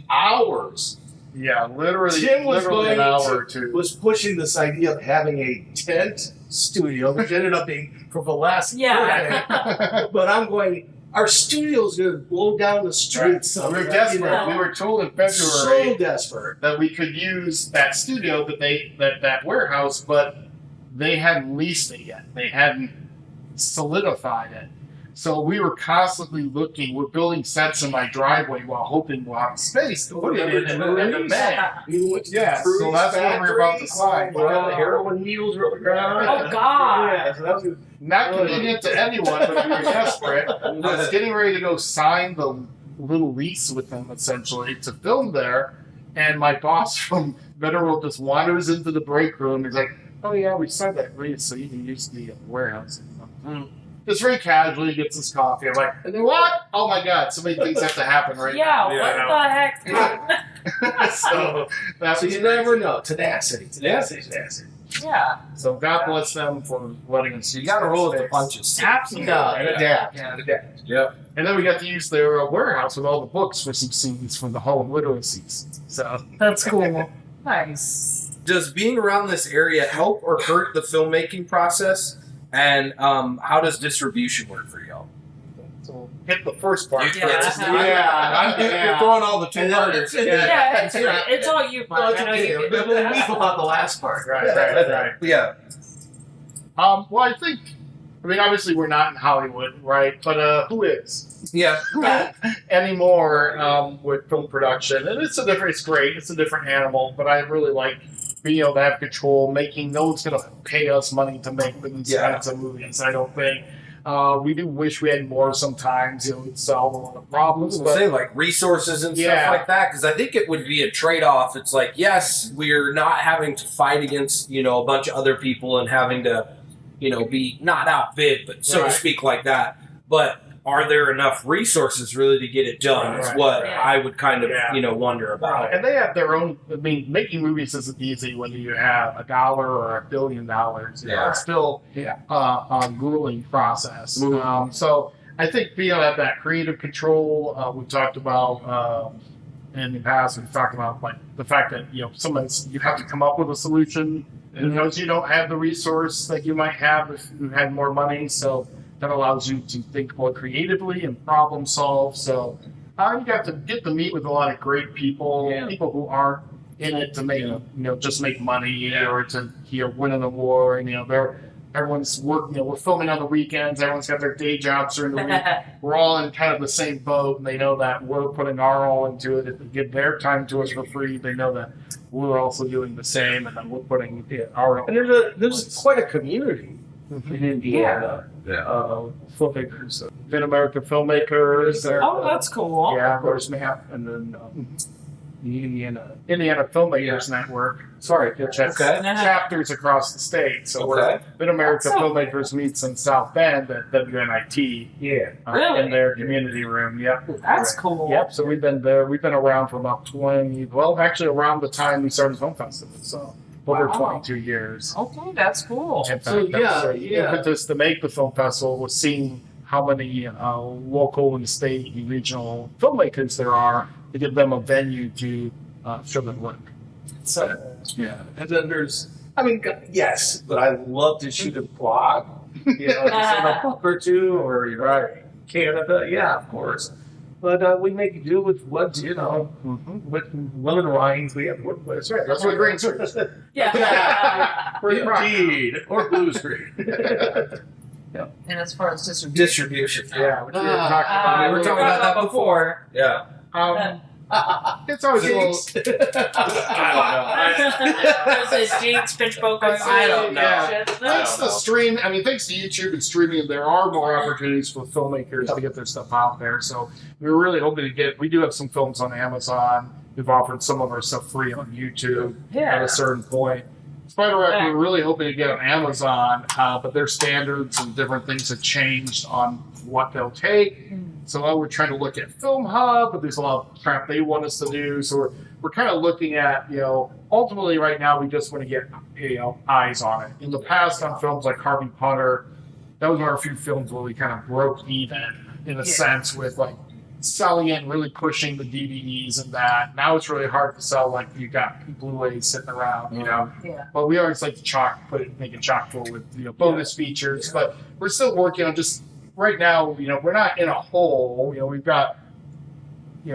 H: hours.
D: Yeah, literally
H: Tim was
D: an
H: going
D: hour or two.
H: was pushing this idea of having a tent studio, which ended up being for the last
C: Yeah.
H: But I'm going. Our studio's going to blow down the streets.
D: We were desperate. We were told in February
H: So desperate.
D: that we could use that studio, that warehouse, but they hadn't leased it yet. They hadn't solidified it. So we were constantly looking. We're building sets in my driveway while hoping we'll have space to put it in and then Yeah, so that's what we were about to climb.
H: Wow. The heroin needles were on the ground.
C: Oh, God.
H: Yeah, so that was
D: Not convenient to anyone, but we were desperate. I was getting ready to go sign the little lease with them, essentially, to film there. and my boss from Federal just wanders into the break room. He's like, "Oh yeah, we signed that lease, so you can use the warehouse." Just very casually gets his coffee. I'm like, and then what? Oh my God, so many things have to happen right now.
C: Yeah, what the heck?
D: So
H: You never know. Tenacity.
C: Yeah.
D: So God bless them for letting us.
B: You got to roll with the punches.
D: Absolutely.
H: And adapt.
B: Yep.
D: And then we got to use their warehouse with all the books for some scenes from the Hall of Literacies. So
C: That's cool. Nice.
B: Does being around this area help or hurt the filmmaking process? And how does distribution work for y'all?
D: so hit the first part.
B: You're
D: throwing all the
B: two-parters.
C: Yeah, it's all you, Mark. I know you can.
H: We'll leave about the last part.
D: Right.
B: Yeah.
D: Well, I mean, obviously we're not in Hollywood, right? But who is?
B: Yeah.
D: Anymore with film production, and it's great. It's a different animal, but I really like being able to have control, no one's going to pay us money to make these kinds of movies. I don't think. We do wish we had more sometimes. It would solve a lot of problems.
B: I was saying, like resources and stuff like that, because I think it would be a trade-off. It's like, yes, we're not having to fight against a bunch of other people and having to be not outbid, but so to speak, like that. But are there enough resources really to get it done? Is what I would kind of wonder about.
D: And they have their own. I mean, making movies isn't easy when you have $1 or $1 billion. It's still a grueling process. So I think being able to have that creative control, we talked about in the past. We've talked about like the fact that you have to come up with a solution. Because you don't have the resource that you might have if you had more money. So that allows you to think more creatively and problem solve. So you have to get to meet with a lot of great people, people who aren't in it to make just make money or to win an award. Everyone's working. We're filming on the weekends. Everyone's got their day jobs during the week. We're all in kind of the same boat, and they know that we're putting our all into it. If they give their time to us for free, they know that we're also doing the same, and then we're putting our all.
H: And there's quite a community in Indiana.
D: Filmmakers, American filmmakers.
C: Oh, that's cool.
D: Yeah, there's MAP, and then the Indiana Filmmakers Network. Sorry, chapters across the state. So we're American Filmmakers meets in South Bend at WNIT.
C: Really?
D: In their community room. Yep.
C: That's cool.
D: Yep. So we've been there. We've been around for about 20. Well, actually, around the time we started the film festival. So over 22 years.
C: Okay, that's cool.
D: In fact, the impetus to make the film festival was seeing how many local and state and regional filmmakers there are to give them a venue to show their work.
H: So, and then there's, yes, but I love to shoot a blog, just in a book or two, or Canada, of course. But we make do with what, with lemon rinds we have to work with.
D: Right, that's what green is.
H: Indeed. Or blue screen.
C: And as far as
B: Distribution.
D: Yeah, which we were talking about.
C: we were talking about that before.
B: Yeah.
D: It's always a little.
C: Is James Pinchboke?
B: I don't know.
D: Thanks to stream. Thanks to YouTube and streaming, there are more opportunities for filmmakers to get their stuff out there. So we're really hoping to get. We do have some films on Amazon. We've offered some of our stuff free on YouTube at a certain point. Spiderwack, we're really hoping to get on Amazon, but their standards and different things have changed on what they'll take. So we're trying to look at Film Hub, but there's a lot of crap they want us to do. So we're kind of looking at, ultimately right now we just want to get, eyes on it. In the past on films like Harvey Putter, that was one of our few films where we kind of broke even in a sense with like selling it and really pushing the DVDs and that. Now it's really hard to sell like you got Blu-rays sitting around, But we always like to make it chock full with bonus features. But we're still working on just right now, we're not in a hole. We've got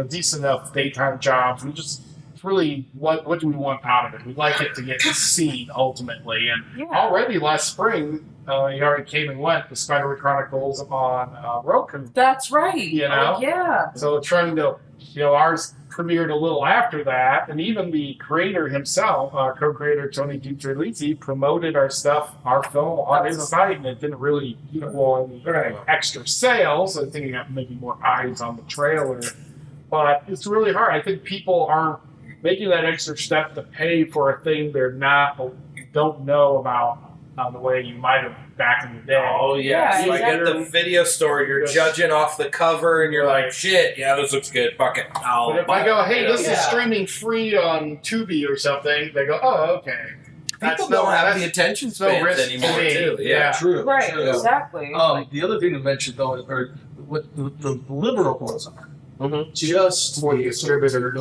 D: decent enough daytime jobs. It's really what do we want out of it? We'd like it to get seen ultimately. And already last spring, he already came and went. The Spiderwack Chronicles on Roku.
C: That's right.
D: Oh,
C: yeah.
D: So trying to, ours premiered a little after that, and even the creator himself, our co-creator Tony DiTerlizzi, promoted our film on his site, and it didn't really any extra sales. I think he got maybe more eyes on the trailer, but it's really hard. I think people aren't making that extra step to pay for a thing they're not, don't know about the way you might have back in the day.
B: Oh yeah,
C: Yeah,
B: like at the video store, you're judging off the cover, and you're like, "Shit, yeah, this looks good. Fuck it."
D: But if I go, "Hey, this is streaming free on Tubi or something," they go, "Oh, okay."
B: People don't have the attention spans
D: risk
B: anymore,
D: to me.
B: too.
D: Yeah.
H: True.
C: Right,
H: True.
C: exactly.
H: The other thing to mention, though, are what the liberals are.
B: Mhm.
H: Just for the distributor,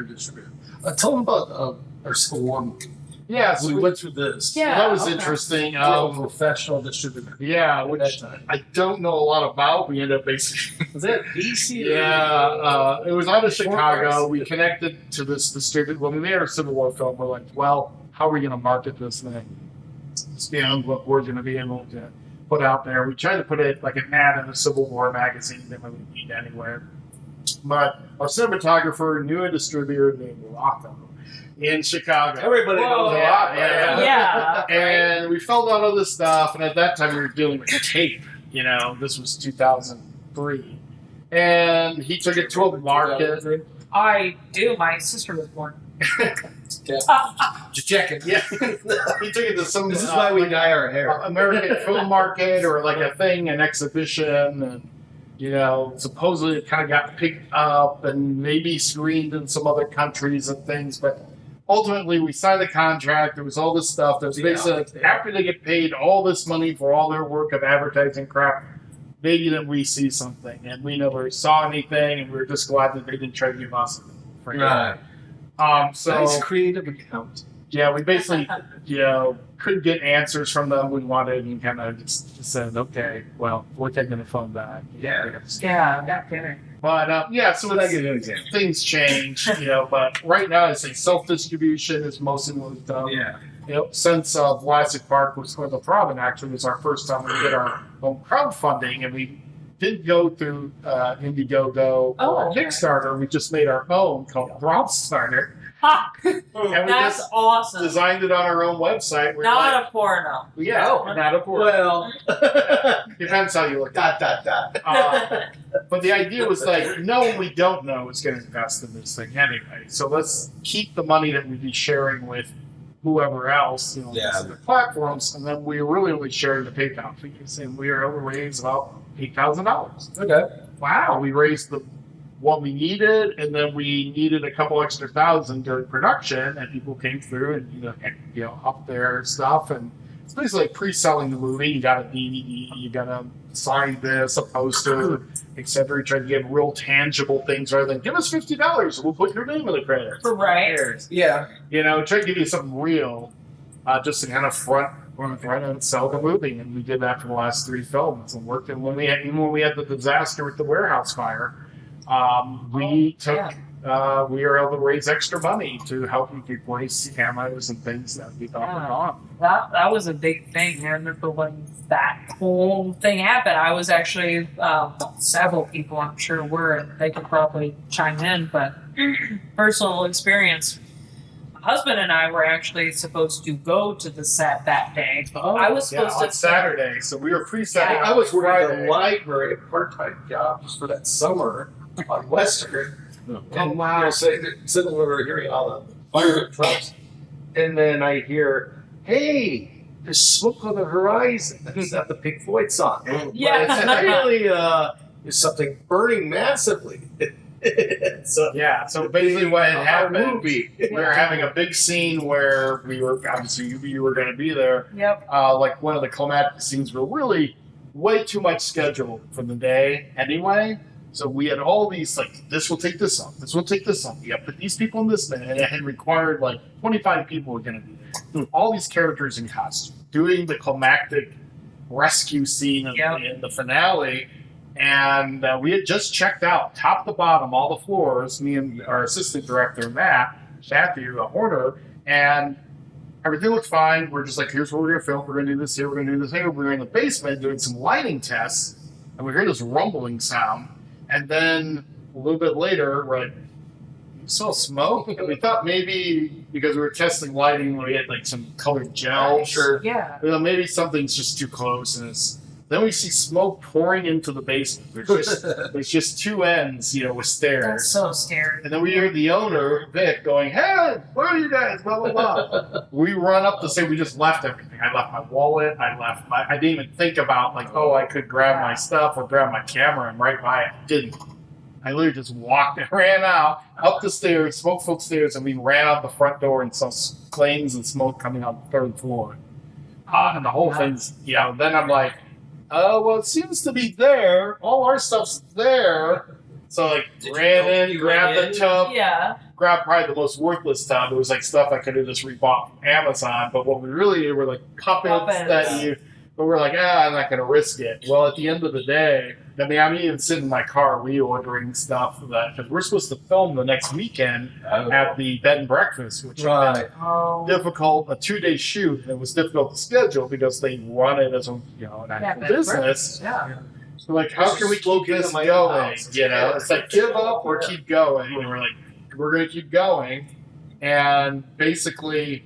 H: distributor. Tell them about our Civil War movie.
D: Yeah,
H: So we went through this.
C: Yeah.
D: that was
C: okay.
D: interesting.
H: Professional distributor.
D: Yeah,
H: At
D: which
H: that time.
D: I don't know a lot about. We ended up basically.
H: Was that BC?
D: It was out of Chicago.
H: Fort
D: We connected to this distributor. When we made our Civil War film, we're like, well, how are we going to market this thing? It's beyond what we're going to be able to put out there. We tried to put it like an ad in a Civil War magazine that we would need anywhere. But our cinematographer knew a distributor named Rocco in Chicago.
H: Everybody
C: Whoa.
H: knows a
D: Yeah,
H: lot.
D: yeah.
C: Yeah.
D: And we filled out all this stuff, and at that time we were dealing with tape. This was 2003. And he took it to a market.
C: I do. My sister was born.
H: Just checking.
D: Yeah. He took it to some
H: This is why we
D: like
H: dye our hair.
D: American film market or like a thing, an exhibition, and supposedly it kind of got picked up and maybe screened in some other countries and things, but ultimately we signed the contract. There was all this stuff that was basically after they get paid all this money for all their work of advertising crap, maybe then we see something, and we never saw anything, and we were just glad that they didn't try to give us free.
H: Right.
D: So
H: Nice creative account.
D: yeah, we basically, couldn't get answers from them we wanted, and kind of just said, okay, well, we're taking the phone back.
H: Yeah.
C: Yeah, not kidding.
D: But so
H: But I give you an example.
D: things change, but right now I'd say self-distribution is mostly what we've done.
H: Yeah.
D: Since Vlasic Park was for the Throbbing, actually was our first time we did our own crowdfunding, and we didn't go through Indiegogo or
C: okay.
D: Kickstarter. We just made our own called Throbstarter.
C: Ha!
D: And we
C: That's
D: just
C: awesome.
D: designed it on our own website. We're
C: Not a porno.
D: yeah,
H: No.
D: not a porno.
H: Well,
D: Depends how you look at it. But the idea was like, no one we don't know is going to invest in this thing anyway. So let's keep the money that we'd be sharing with whoever else, the platforms, and then we were really only sharing the PayPal fees, and we were able to raise about $8,000.
H: okay.
D: Wow. We raised what we needed, and then we needed a couple extra thousand during production, and people came through and up their stuff, and it's basically like pre-selling the movie. You got a DVD, you got to sign this, a poster, etc. You try to give real tangible things rather than give us $50, we'll put your name in the credits.
C: Right.
B: Yeah.
D: Try to give you something real, just to kind of front and sell the movie, and we did that for the last 3 films, and worked. And when we had the disaster with the warehouse fire. We were able to raise extra money to help replace cameras and things that we thought were gone.
C: That was a big thing. I remember when that whole thing happened. I was actually several people I'm sure were, and they could probably chime in, but personal experience. My husband and I were actually supposed to go to the set that day. I was supposed
D: on
C: to
D: Saturday, so we were pre-setting.
C: Yeah.
H: I was working at
D: Friday.
H: the library, a part-time job just for that summer on Western. And
C: wow.
H: sitting over hearing all the fire trucks. And then I hear, hey, there's smoke on the horizon. That's not the Pink Floyd song.
C: Yeah.
H: But it's really there's something burning massively. So
D: basically what had happened,
H: movie.
D: we were having a big scene where we were, obviously you were going to be there.
C: Yep.
D: Like one of the climactic scenes were really way too much scheduled for the day anyway. So we had all these, like, this will take this up, this will take this up. You got to put these people in this minute. And it had required, 25 people were going to be there. All these characters in costume, doing the climactic rescue scene in the finale. And we had just checked out, top to bottom, all the floors, me and our assistant director, Matthew Horner, and everything looked fine. We're just like, here's where we're going to film. We're going to do this here. We're going to do this here. We were in the basement doing some lighting tests, and we heard this rumbling sound. And then a little bit later, we're like, we saw smoke. And we thought maybe because we were testing lighting, we had some colored gel.
C: Yeah.
D: Maybe something's just too close, and it's Then we see smoke pouring into the basement. There's just two ends, with stairs.
C: That's so scary.
D: And then we hear the owner, Vic, going, "Hey, where are you guys? Blah, blah, blah." We run up the stairs. We just left everything. I left my wallet. I didn't even think about, I could grab my stuff or grab my camera and right by it. I didn't. I literally just walked and ran out, up the stairs, smoke-filled stairs, and we ran out the front door and saw flames and smoke coming out the third floor. And the whole thing's, then I'm like, well, it seems to be there. All our stuff's there. So, ran in, grabbed the tub.
C: Yeah.
D: Grabbed probably the most worthless tub. It was stuff I could have just rebought from Amazon. But what we really did were puppets that but we're I'm not going to risk it. Well, at the end of the day, I'm even sitting in my car reordering stuff because we're supposed to film the next weekend at the bed and breakfast, which was difficult, a 2-day shoot. And it was difficult to schedule because they run it as an actual business.
C: Yeah.
D: So how can we keep this going? It's give up or keep going. And we're going to keep going. And basically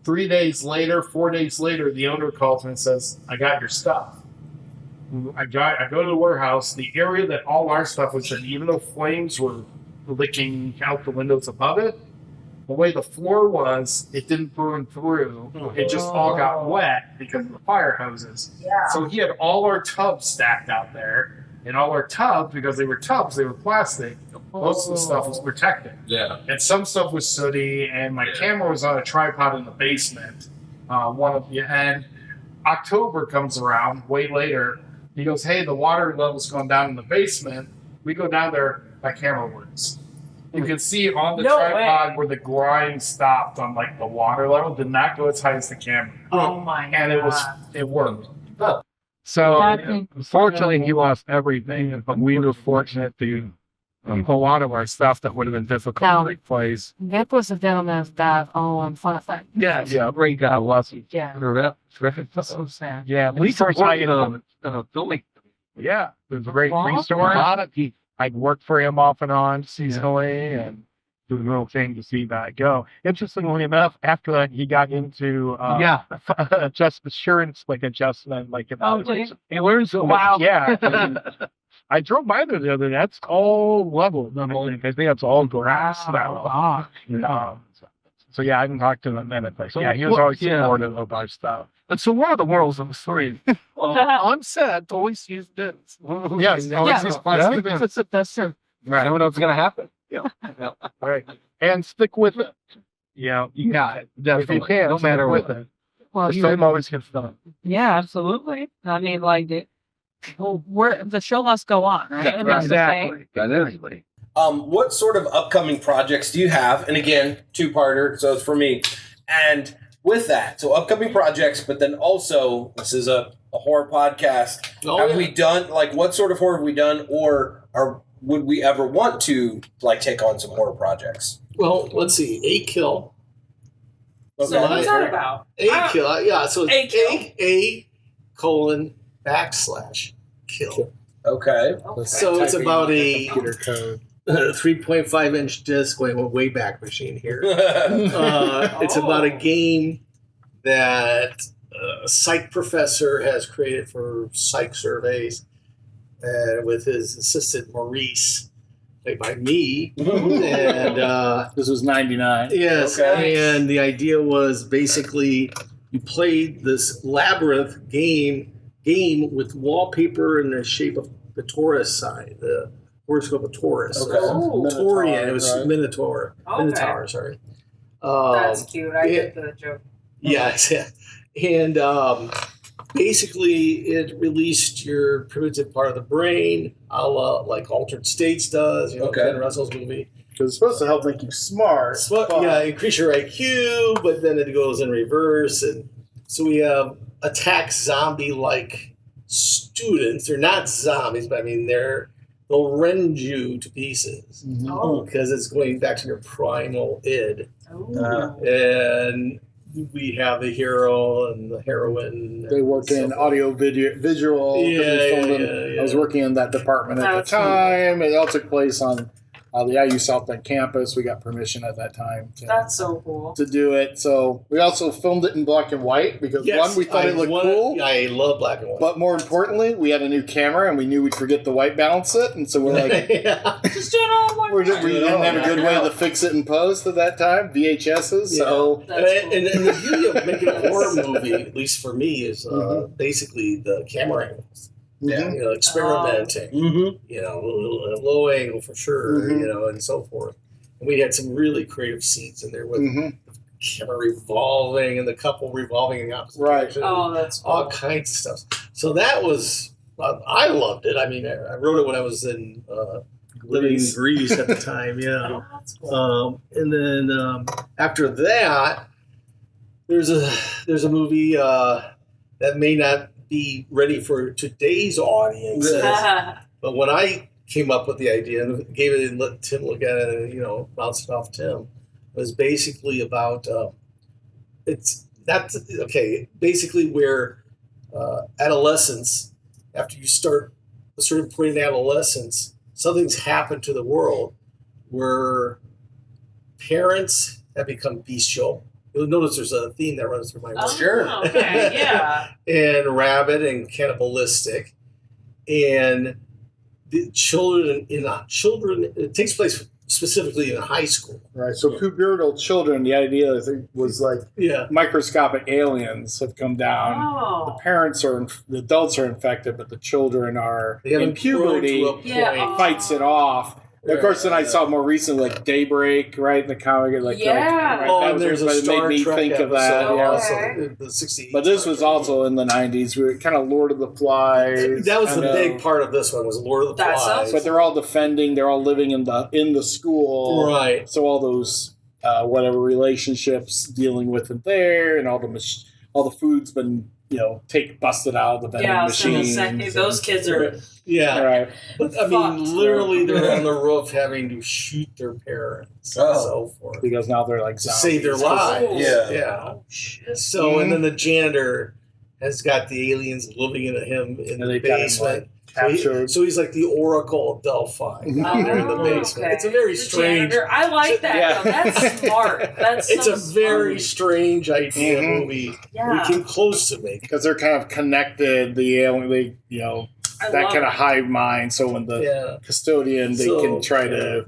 D: 4 days later, the owner calls me and says, "I got your stuff." I go to the warehouse. The area that all our stuff was in, even though flames were licking out the windows above it, the way the floor was, it didn't burn through. It just all got wet because of the fire hoses.
C: Yeah.
D: So he had all our tubs stacked out there. And all our tubs, because they were tubs, they were plastic. Most of the stuff was protected.
B: Yeah.
D: And some stuff was sooty, and my camera was on a tripod in the basement. And October comes around, way later. He goes, "Hey, the water level's gone down in the basement." We go down there, my camera works. You can see on the tripod where the grind stopped on the water level did not go as high as the camera.
C: Oh my god.
D: And it worked. So unfortunately he lost everything, but we were fortunate to pull out of our stuff that would have been difficult to replace.
I: That was a gentleman that fun fact.
D: Yeah, great guy, was he?
I: Yeah. That's so sad.
D: Yeah, we first filming. Yeah, it was a great restory. I'd worked for him off and on seasonally and do the little thing to see that go. Interestingly enough, after that, he got into just assurance adjustment.
I: He learns a while.
D: Yeah. I drove by there the other day. That's all level. I think that's all grass now. So yeah, I can talk to him in a minute. He was always supportive of our stuff.
I: And so one of the morals of the story, on set, always use bins.
D: Yes, always use plastic bins.
I: That's true.
G: Right. I don't know what's going to happen.
D: Right. And stick with it. You got it. Definitely. If you can, no matter with it.
I: Well,
D: the film always gets done.
I: Yeah, absolutely. I mean, the show must go on, right?
G: Exactly.
B: What sort of upcoming projects do you have? And again, two-parter, so it's for me. And with that, so upcoming projects, but then also, this is a horror podcast. Have we done, what sort of horror have we done, or would we ever want to, take on some horror projects?
E: Well, let's see. A Kill.
C: So what's that about?
E: A Kill. Yeah, so it's A:/kill.
B: Okay.
E: So it's about a 3.5-inch disc, way back machine here. It's about a game that a psych professor has created for psych surveys with his assistant Maurice, played by me. And
D: this was 99.
E: Yes,
B: okay.
E: And the idea was basically you played this labyrinth game with wallpaper in the shape of the Taurus sign, the horoscope of Taurus.
B: Okay.
E: Taurian, it was
B: right?
E: Minotaur.
C: Okay.
E: Minotaur, sorry.
C: That's cute. I get the joke.
E: Yes, yeah. And basically it released your primitive part of the brain, a la like Altered States does, Ken Russell's movie.
D: Because it's supposed to help make you smart.
E: Increase your IQ, but then it goes in reverse. And so we have attack zombie-like students. They're not zombies, but I mean, they'll rend you to pieces.
C: Oh.
E: Because it's going back to your primal id.
C: Oh.
E: And we have the hero and the heroine.
D: They work in audio, visual.
E: Yeah.
D: I was working in that department at the time. It all took place on the IU South Bend campus. We got permission at that time
C: That's so cool.
D: to do it. So we also filmed it in black and white because one, we thought it looked cool.
E: I love black and white.
D: But more importantly, we had a new camera and we knew we'd forget to white balance it. And so we're like,
C: Just do it all in one
D: we
C: time.
D: didn't have a good way to fix it in post at that time, VHSs. So
C: That's cool.
E: And the beauty of making a horror movie, at least for me, is basically the camera angles.
B: Yeah.
E: You know, experimenting. You know, low angle for sure. You know, and so forth. And we had some really creative scenes in there with the camera revolving and the couple revolving in the opposite direction.
C: Oh, that's cool.
E: All kinds of stuff. So that was, I loved it. I mean, I wrote it when I was in living in Greece at the time. Yeah.
C: Oh, that's cool.
E: And then after that, there's a movie that may not be ready for today's audience. But when I came up with the idea and gave it and let Tim look at it and, you know, bounce it off Tim, it was basically about, basically where adolescence, after you start a certain point in adolescence, something's happened to the world where parents have become bestial. You'll notice there's a theme that runs through my mind.
B: Sure.
C: Okay, yeah.
E: And rabid and cannibalistic. And the children, it takes place specifically in high school.
D: right. So pubertal children, the idea was like microscopic aliens have come down. The
C: Oh.
D: parents the adults are infected, but the children are
E: They haven't
D: in puberty.
E: grown to a
C: Yeah.
E: point.
D: Fights it off. Of course, then I saw more recently, like Daybreak, right? The comic, like
C: Yeah.
D: right,
E: Oh,
D: that
E: and
D: was
E: there's a
D: what
E: Star
D: made me
E: Trek
D: think of that.
E: episode
D: Yeah.
E: also,
C: Okay.
E: the 60s.
D: But this was also in the '90s. We were kind of Lord of the Flies.
E: That was the
D: kind of-
E: big part of this one, was Lord of the
C: That
E: Flies.
C: sounds-
D: But they're all defending. They're all living in the school,
E: Right.
D: So all those whatever relationships dealing with it there, and all the food's been busted out of the vending
C: Yeah, I was gonna
D: machines.
C: say, those kids are
E: Yeah.
D: Right.
E: But I mean,
C: Fucked.
E: literally, they're on the roof having to shoot their parents and so forth
D: Because now they're like
E: to save their
D: zombies.
E: lives.
B: Yeah.
E: Yeah.
C: Oh shit.
E: So, and then the janitor has got the aliens living in him in
D: And
E: the
D: they've got him,
E: basement.
D: captured.
E: So he's like the Oracle of Delphi in the basement.
C: Okay.
E: It's a very
C: The
E: strange.
C: janitor. I like that.
D: Yeah.
C: Though. That's smart. That's
E: It's
C: so
E: a very
C: smart.
E: strange idea
D: Mhm.
E: movie.
C: Yeah.
E: We came close to making.
D: Because they're kind of connected. The alien,
C: I
D: that
C: love
D: kind of
C: it.
D: hive mind. So when the
E: Yeah.
D: custodian, they
E: So,
D: can try to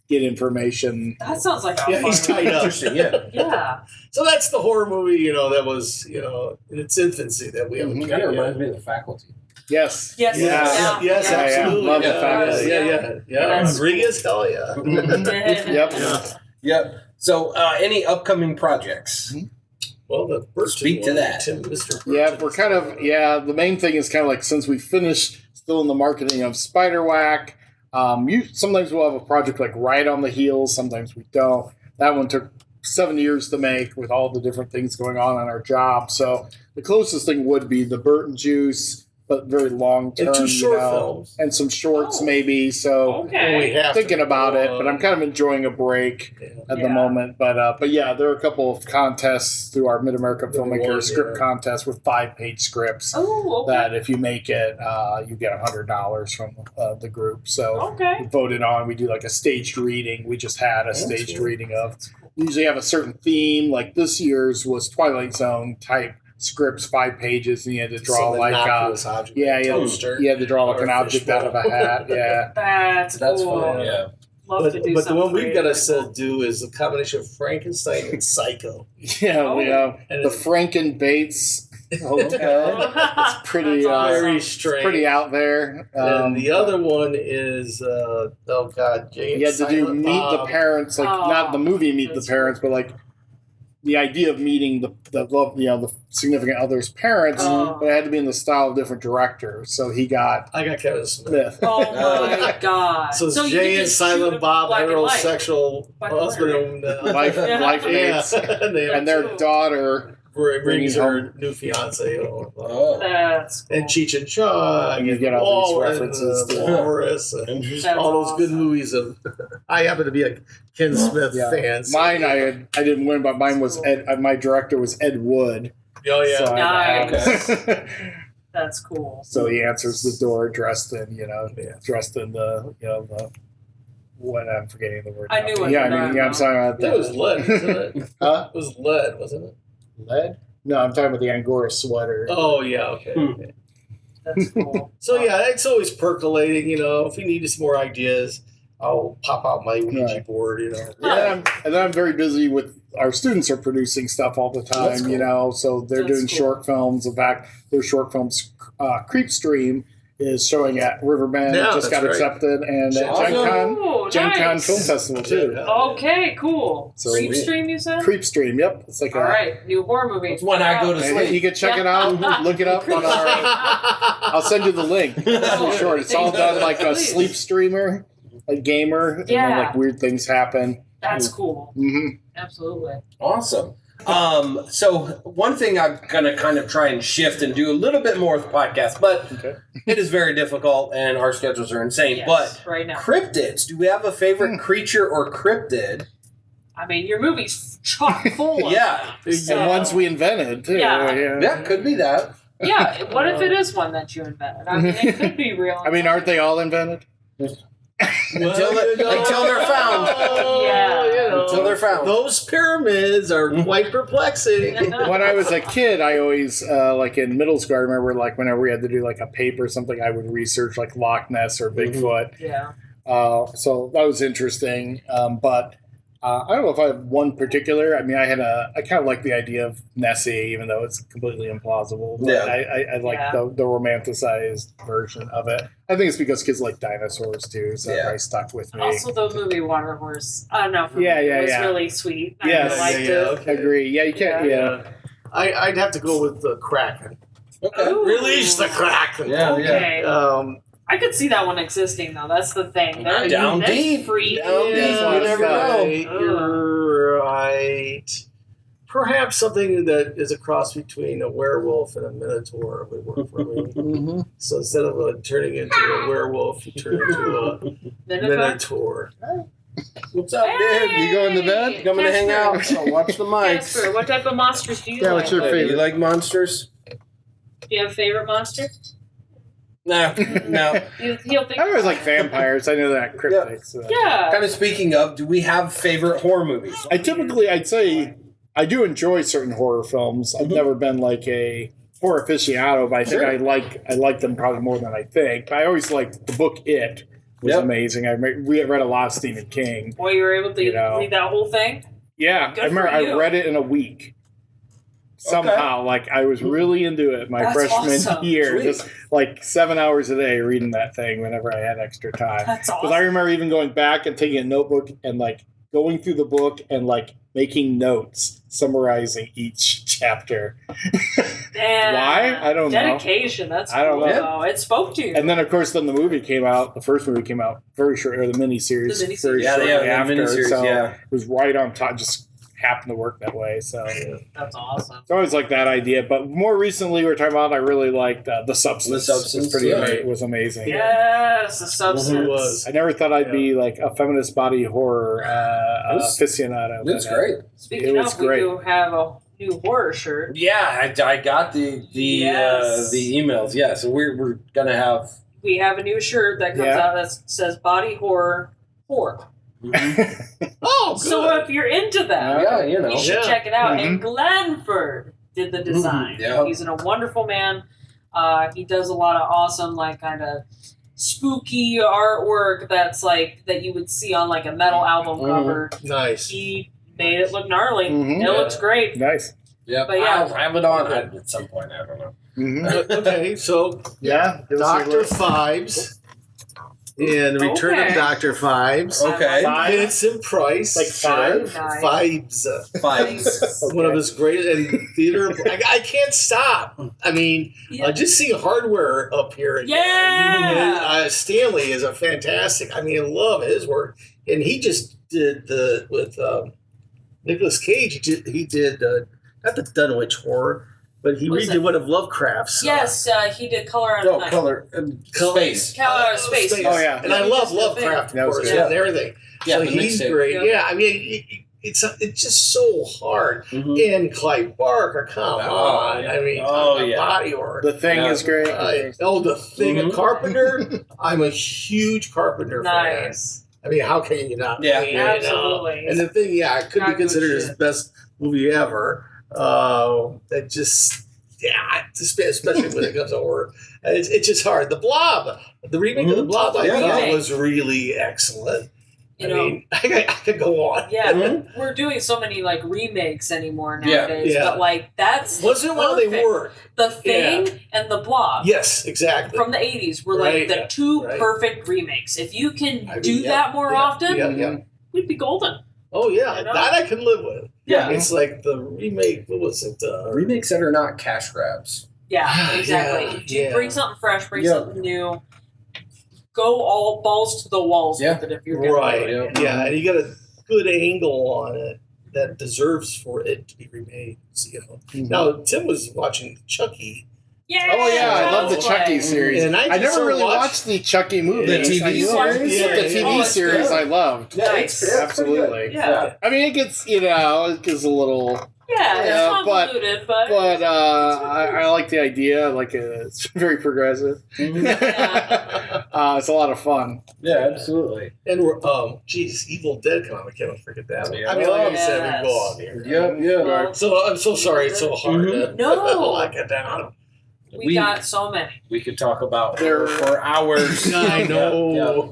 D: get information.
C: That sounds like a
E: Yeah,
C: fun
E: he's tied up.
B: Interesting, yeah.
C: Yeah.
E: So that's the horror movie, that was, in its infancy that we haven't.
B: Kind of reminds me of The Faculty.
D: Yes.
C: Yes.
E: Yes,
C: Yeah.
E: yes,
C: Yeah.
E: absolutely.
D: Love
E: yeah,
D: The Faculty.
E: Yeah.
C: That's
E: Rodriguez, hell yeah.
D: Yep.
B: Yep. So, any upcoming projects?
E: Well, the Burton
B: Speak to
E: one,
B: that.
E: Mr.
D: Yeah,
E: Burton.
D: we're kind of the main thing is kind of like since we finished still in the marketing of Spiderwack, sometimes we'll have a project like right on the heels, sometimes we don't. That one took 7 years to make with all the different things going on our job. So the closest thing would be the Burton Juice, but very long term.
E: And 2 short films.
D: And some shorts
C: Oh.
D: maybe. So
C: Okay.
E: We have
D: thinking
E: to
D: about
E: go
D: it, but I'm kind of enjoying a break at the
C: Yeah.
D: moment. But yeah, there are a couple of contests through our Mid American
E: There
D: Filmmaker
E: was,
D: Script
E: yeah.
D: Contest with 5-page scripts.
C: Oh, okay.
D: That if you make it, you get $100 from the group. So
C: Okay.
D: we voted on. We do like a staged reading. We just had a staged
E: cool.
D: reading of. Usually have a certain theme. Like this year's was Twilight Zone type scripts, 5 pages, and you had to draw
E: Some
D: like
E: innocuous object,
D: yeah,
E: toaster.
D: you had to draw like
E: or
D: an
E: a
D: object out of a hat. Yeah.
C: That's
B: That's
C: cool.
B: fun, yeah.
C: Love to do
E: But the one
C: something
E: we've got to
C: creative
E: still
C: like
E: do is a combination of Frankenstein and Psycho.
D: Yeah, we have
E: And
D: the
E: it's
D: Franken Bates hotel.
C: that.
D: It's pretty,
C: That's awesome.
E: very
D: It's
E: strange.
D: pretty out there.
E: And the other one is, Jay and
D: you had to do
E: Silent
D: Meet the
E: Bob.
D: Parents, like
C: Oh,
D: not the movie Meet the
C: that's
D: Parents, but like the idea of meeting the love, the significant other's parents,
C: Oh.
D: but it had to be in the style of different directors. So he got
E: I got Kevin Smith.
D: Smith.
C: Oh my god.
E: So,
C: you
E: Jay
C: can
E: and
C: just shoot
E: Silent
C: it
E: Bob,
C: black and white.
E: heterosexual
C: Black and
E: husband
C: white,
E: and
D: Life,
C: Yeah.
D: life
E: yeah,
D: mates.
E: they
D: And their
C: Cool.
D: daughter.
E: brings
D: home-
E: her new fiance over.
B: Oh.
C: That's cool.
E: And Cheech and Chong,
D: And you
E: and
D: get all these
E: Walrus,
D: references
E: and,
D: to-
E: Walrus, and
B: Interesting.
E: all those good
C: awesome.
E: movies of. I happen to be a Ken Smith
D: Yeah.
E: fan. so-
D: Mine, I didn't win, but mine was Ed. My director was Ed Wood.
E: Oh yeah.
D: So, I had to have it.
C: That's cool.
D: So he answers the door dressed in, dressed in the what I'm forgetting the word.
C: I knew what
D: Yeah,
C: you were talking
D: I'm sorry about
E: It was
D: that.
E: lead, wasn't it?
D: Huh?
E: It was lead, wasn't it?
D: Lead? No, I'm talking about the Angora sweater.
E: Oh yeah, okay. Okay.
C: That's cool.
E: So yeah, it's always percolating. If we need some more ideas, I'll pop out my Ouija
D: Right.
E: board.
D: And then I'm very busy with our students are producing stuff all the
E: That's
D: time,
E: cool.
D: so they're
C: That's
D: doing
C: cool.
D: short films. In fact, their short films, Creep Stream, is showing at Riverbend.
E: Yeah,
D: Just got
E: that's right.
D: accepted, and at
C: Awesome.
D: Gen Con
C: Nice.
D: Film Festival too.
C: Okay, cool.
D: So
C: Creep
D: we-
C: Stream, you said?
D: Creep Stream, yep. It's like
C: All right, new horror movie.
B: It's when I go to
D: and
B: sleep.
D: you can check it out. Look it up on our. I'll send you the link. It's really short. It's all done like a
C: Please.
D: sleep streamer, a gamer, and then
C: Yeah.
D: like weird things happen.
C: That's cool.
D: hmm
C: Absolutely.
B: Awesome. So one thing I'm gonna kind of try and shift and do a little bit more with the podcast, but
D: Okay.
B: it is very difficult and our schedules are insane.
C: Yes,
B: But
C: right now.
B: cryptids, do we have a favorite creature or cryptid?
C: I mean, your movie's chock full of
B: Yeah.
C: So-
D: The ones we invented too.
C: Yeah.
B: Yeah, could be that.
C: Yeah, what if it is one that you invented? I mean, it could be real.
D: I mean, aren't they all invented?
B: Until they're found.
C: Yeah.
B: Until they're found.
E: Those pyramids are quite perplexing.
D: When I was a kid, I always like in middle school. I remember like whenever we had to do like a paper or something, I would research like Loch Ness or Bigfoot.
C: Yeah.
D: So that was interesting. But I don't know if I have one particular. I mean, I kind of like the idea of Nessie, even though it's completely implausible. But
B: Yeah.
D: I like the romanticized version of it. I think it's because kids like dinosaurs too, so
B: Yeah.
D: it stuck with me.
C: Also, the movie Water Horse. I don't know. For
D: Yeah,
C: me,
D: yeah,
C: it was
D: yeah.
C: really sweet. I
D: Yes.
C: really liked
E: Yeah,
C: it.
E: okay.
D: Agree. Yeah, you can't. Yeah.
E: I'd have to go with the Kraken.
B: Okay.
C: Ooh.
E: Release the Kraken.
B: Yeah, yeah.
C: Okay. I could see that one existing though. That's the thing. They're
B: Down
C: that's
B: deep.
C: Free.
B: Down deep.
E: Yeah,
B: You never know.
E: You're right. Perhaps something that is a cross between a werewolf and a minotaur would work for me.
D: Mm-hmm.
E: So instead of turning into a werewolf, you turn into a minotaur.
B: What's up, dude?
D: You going to bed?
B: Coming to hang out?
C: Casper.
B: So watch the mics.
C: Casper, what type of monsters do you
D: Yeah,
C: like?
D: what's your
B: Hey,
D: favorite?
B: you like monsters?
C: Do you have a favorite monster?
B: No, no.
C: He'll think.
D: I always like vampires. I know that cryptic. So.
C: Yeah.
B: Kind of speaking of, do we have favorite horror movies?
D: I'd say I do enjoy certain horror films. I've never been like a horror aficionado, but I think
B: Sure.
D: I like them probably more than I think. But I always liked the book It was
B: Yep.
D: amazing. We read a lot of Stephen King.
C: Boy, you were able to
D: You know.
C: read that whole thing.
D: Yeah,
C: Good
D: I remember
C: for
D: I
C: you.
D: read it in a week. Somehow, like I was really into it my
C: That's
D: freshman
C: awesome.
D: year,
B: Sweet.
D: just like 7 hours a day reading that thing whenever I had extra time.
C: That's
D: Because
C: awesome.
D: I remember even going back and taking a notebook and like going through the book and like making notes, summarizing each chapter.
C: And
D: Why? I don't know.
C: dedication. That's
D: I don't
C: cool,
D: know.
C: though. It spoke to you.
D: And then, of course, then the movie came out. The first movie came out very short, or the miniseries,
C: The miniseries.
D: very
B: Yeah,
D: shortly
B: yeah, the
D: after.
B: miniseries,
D: so
B: yeah.
D: it was right on top. Just happened to work that way. So
C: That's awesome.
D: it's always like that idea. But more recently, we're talking about. I really liked the Substance.
B: The Substance,
D: was pretty
B: yeah.
D: it was amazing.
C: Yes, the substance.
E: It was.
D: I never thought I'd be like a feminist body horror aficionado.
B: It's
D: but,
B: great.
C: Speaking
D: It was
C: of,
D: great.
C: we do have a new horror shirt.
B: Yeah, I got the
C: Yes.
B: the emails. Yeah, so we're gonna have.
C: We have a new shirt that comes
D: Yeah.
C: out that says body horror 4.
E: Oh, good.
C: So if you're into that,
B: Yeah, you know.
C: you should
E: Yeah.
C: check it out.
D: Mhm.
C: And Glenford did the design.
B: Yeah.
C: He's a wonderful man. He does a lot of awesome, like, kind of spooky artwork that's like that you would see on like a metal album cover.
E: Nice.
C: He made it look gnarly.
D: Mhm.
C: It looks great.
D: Nice.
B: Yeah,
C: But yeah.
B: I'll have it on at some point. I don't know.
D: Mhm.
E: Okay, so
D: Yeah. give us your
E: Dr.
D: list.
E: Fibes and the Return
C: Okay.
E: of Dr. Fibes.
B: Okay.
D: Five?
E: Vincent Price.
D: Like five?
E: Fibes.
B: Five.
E: One of his greatest and theater. I can't stop. I mean,
C: Yeah.
E: just seeing hardware up here. Again.
C: Yeah.
E: And, Stanley is a fantastic. I mean, I love his work, and he just did with Nicolas Cage. He did not the Dunwich horror, but he
C: What is
E: redid
C: it?
E: one of Lovecraft's.
C: Yes, he did Color Out
B: No
C: of Night.
B: color. Space.
C: Space.
D: Oh, yeah.
E: And I love
C: He's the thing.
E: Lovecraft, of
D: That was
E: course,
D: good.
E: and everything.
B: Yeah,
E: so
B: the
E: he's
B: mixtape.
E: great.
C: Yeah.
E: Yeah, I mean, it's just so hard.
B: Mhm.
E: And Clive Barker, come
B: Oh,
E: on!
B: yeah.
E: I mean,
B: Oh,
E: talk about
B: yeah.
E: body horror.
D: The Thing
B: Yeah.
D: is great.
E: The thing,
B: Mhm.
E: a Carpenter. I'm a huge Carpenter fan.
C: Nice.
E: I mean, how can you not?
B: Yeah,
E: you know?
C: absolutely.
E: And the thing, yeah, it could
C: Not
E: be considered
C: good
E: his
C: shit.
E: best movie ever. That just, yeah, especially when it comes to horror, it's just hard. The Blob, the remake of the Blob, I thought
C: Remake.
E: was really excellent.
C: You
E: I
C: know,
E: mean, I could go on.
C: yeah, we're doing so many like remakes anymore nowadays,
E: Yeah.
C: but like that's
E: Once in a while they
C: perfect.
E: work.
C: The Thing and The Blob.
E: Yes, exactly.
C: From the 80s were
E: Right,
C: like the two
E: right.
C: perfect remakes. If you can
E: I mean,
C: do that more often,
E: Yeah.
C: we'd be golden.
E: Oh yeah,
C: You know?
E: that I can live with.
C: Yeah.
E: It's like the remake. What was it?
B: Remakes that are not cash grabs.
C: Yeah, exactly.
E: Yeah.
C: Bring something fresh, bring
B: Yeah.
C: something new. Go all balls to the walls with it if you're gonna
E: Right.
C: do it.
E: Yeah, and you got a good angle on it that deserves for it to be remade. So, you know. Now Tim was watching Chucky.
C: Yeah.
D: Oh yeah, I love the
C: Child's
D: Chucky
C: Play.
D: series.
E: And I
D: I
E: just
D: never really
E: watched-
D: watched the Chucky movie.
B: The TV
D: I
B: series?
E: Yeah,
D: the TV
C: Oh, it's
D: series
C: good.
D: I loved.
B: Yeah,
C: Nice.
B: it's pretty
D: Absolutely.
B: good.
C: Yeah.
D: I mean, it gets it gets a little,
C: Yeah,
D: Yeah,
C: it's convoluted, but
D: I like the idea. Like it's very progressive. It's a lot of fun.
B: Yeah, absolutely.
E: And we're geez, Evil Dead comic. Can't forget that.
B: Yeah.
E: I mean, like I said,
C: Yes.
E: we go on here.
B: Yep, yeah.
C: Well,
E: So I'm so sorry. It's so hard to
C: No.
E: lock it down.
C: we got so many.
B: We could talk about
D: There-
B: for hours.
E: I know.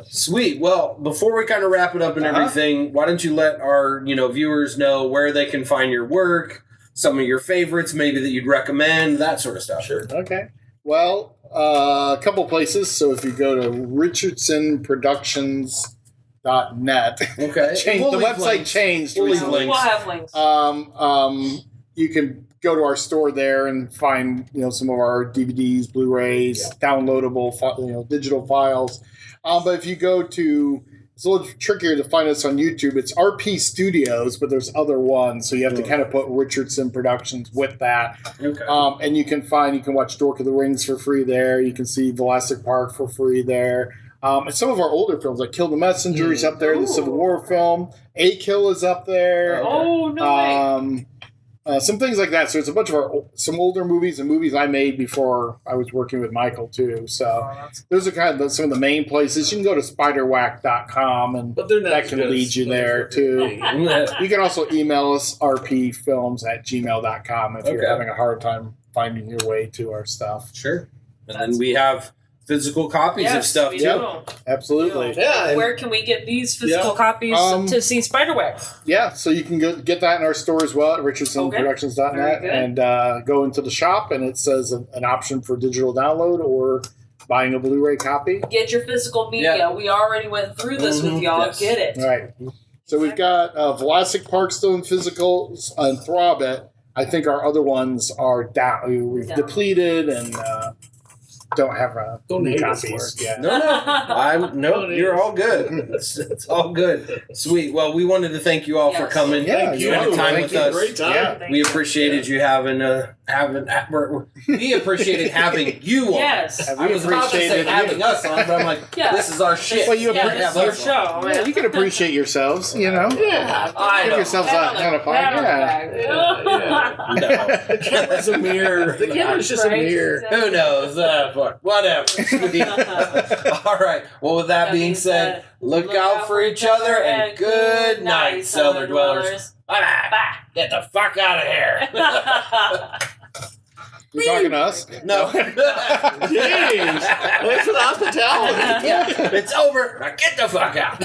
B: Sweet. Well, before we kind of wrap it up and everything, why don't you let our viewers know where they can find your work, some of your favorites, maybe that you'd recommend, that sort of stuff.
E: Sure.
D: Okay. Well, a couple places. So if you go to richardsonproductions.net,
B: Okay.
D: change,
B: We'll
D: the
B: leave
D: website
B: links.
D: changed
B: We'll leave
D: recently.
C: We'll have links.
D: You can go to our store there and find some of our DVDs, Blu-rays, downloadable digital files. But if you go to, it's a little trickier to find us on YouTube. It's RP Studios, but there's other ones, so you have to kind of put Richardson Productions with that.
B: Okay.
D: And you can watch Dork of the Rings for free there. You can see Jurassic Park for free there. And some of our older films, like Kill the Messenger is up there, the Civil War film. A Kill is up there.
C: Oh, no way.
D: Some things like that. So it's a bunch of some older movies and movies I made before I was working with Michael too. So those are kind of some of the main places. You can go to spiderwack.com and
E: But they're not
D: that
E: as
D: can
E: good
D: lead
E: as
D: you there too.
B: Yeah.
D: You can also email us rpfilms@gmail.com if you're
B: Okay.
D: having a hard time finding your way to our stuff.
B: Sure. And then we have physical copies of
C: Yes,
B: stuff
C: we
B: too.
C: do.
D: Absolutely.
E: Yeah. and-
C: Where can we get these physical
E: Yeah.
C: copies to see Spiderwack?
D: Yeah, so you can get that in our store as well at
C: Very
D: richardsonproductions.net
C: good.
D: and go into the shop and it says an option for digital download or buying a Blu-ray copy.
C: Get your physical media.
B: Yeah.
C: We already went through this with y'all.
B: Yes.
C: Get it.
D: All right. So we've got Jurassic Park still in physicals and Kouroubetes. I think our other ones are down. We've
C: Down.
D: depleted and don't have
E: Don't
D: new
E: hate us
D: copies.
E: for it.
D: Yeah.
B: No, you're all good. It's all good. Sweet. Well, we wanted to thank you all for
C: Yes.
B: coming.
D: Yeah,
E: Thank you.
B: Spending time
D: Thank
B: with
D: you.
B: us.
E: Great time.
D: Yeah.
C: Thank
B: We
C: you.
B: appreciated you we appreciated having you on.
C: Yes.
D: And
B: I
D: we
B: was about to say
D: appreciated
B: having
D: you.
B: us on, but I'm like,
C: Yeah.
B: this is our shit.
D: Well, you
B: can't
C: Yeah,
B: have
C: this is your
B: us on.
C: show.
D: Yeah, you can appreciate yourselves,
E: Yeah.
B: I
D: Give
B: know.
D: yourselves that kind of fun.
C: Pat on the
D: Yeah.
C: back.
B: No.
E: The camera's a mirror. The camera's just a
C: Right?
E: mirror.
C: Exactly.
B: Who knows? Fuck. Whatever. Sweet. All right. Well, with that being said, look out for each other and good night, cellar dwellers. Bye.
C: Bye.
B: Get the fuck out of here.
D: You're talking to us?
B: No.
E: Jeez. Thanks for the hospitality.
B: Yeah, it's over. Now get the fuck out.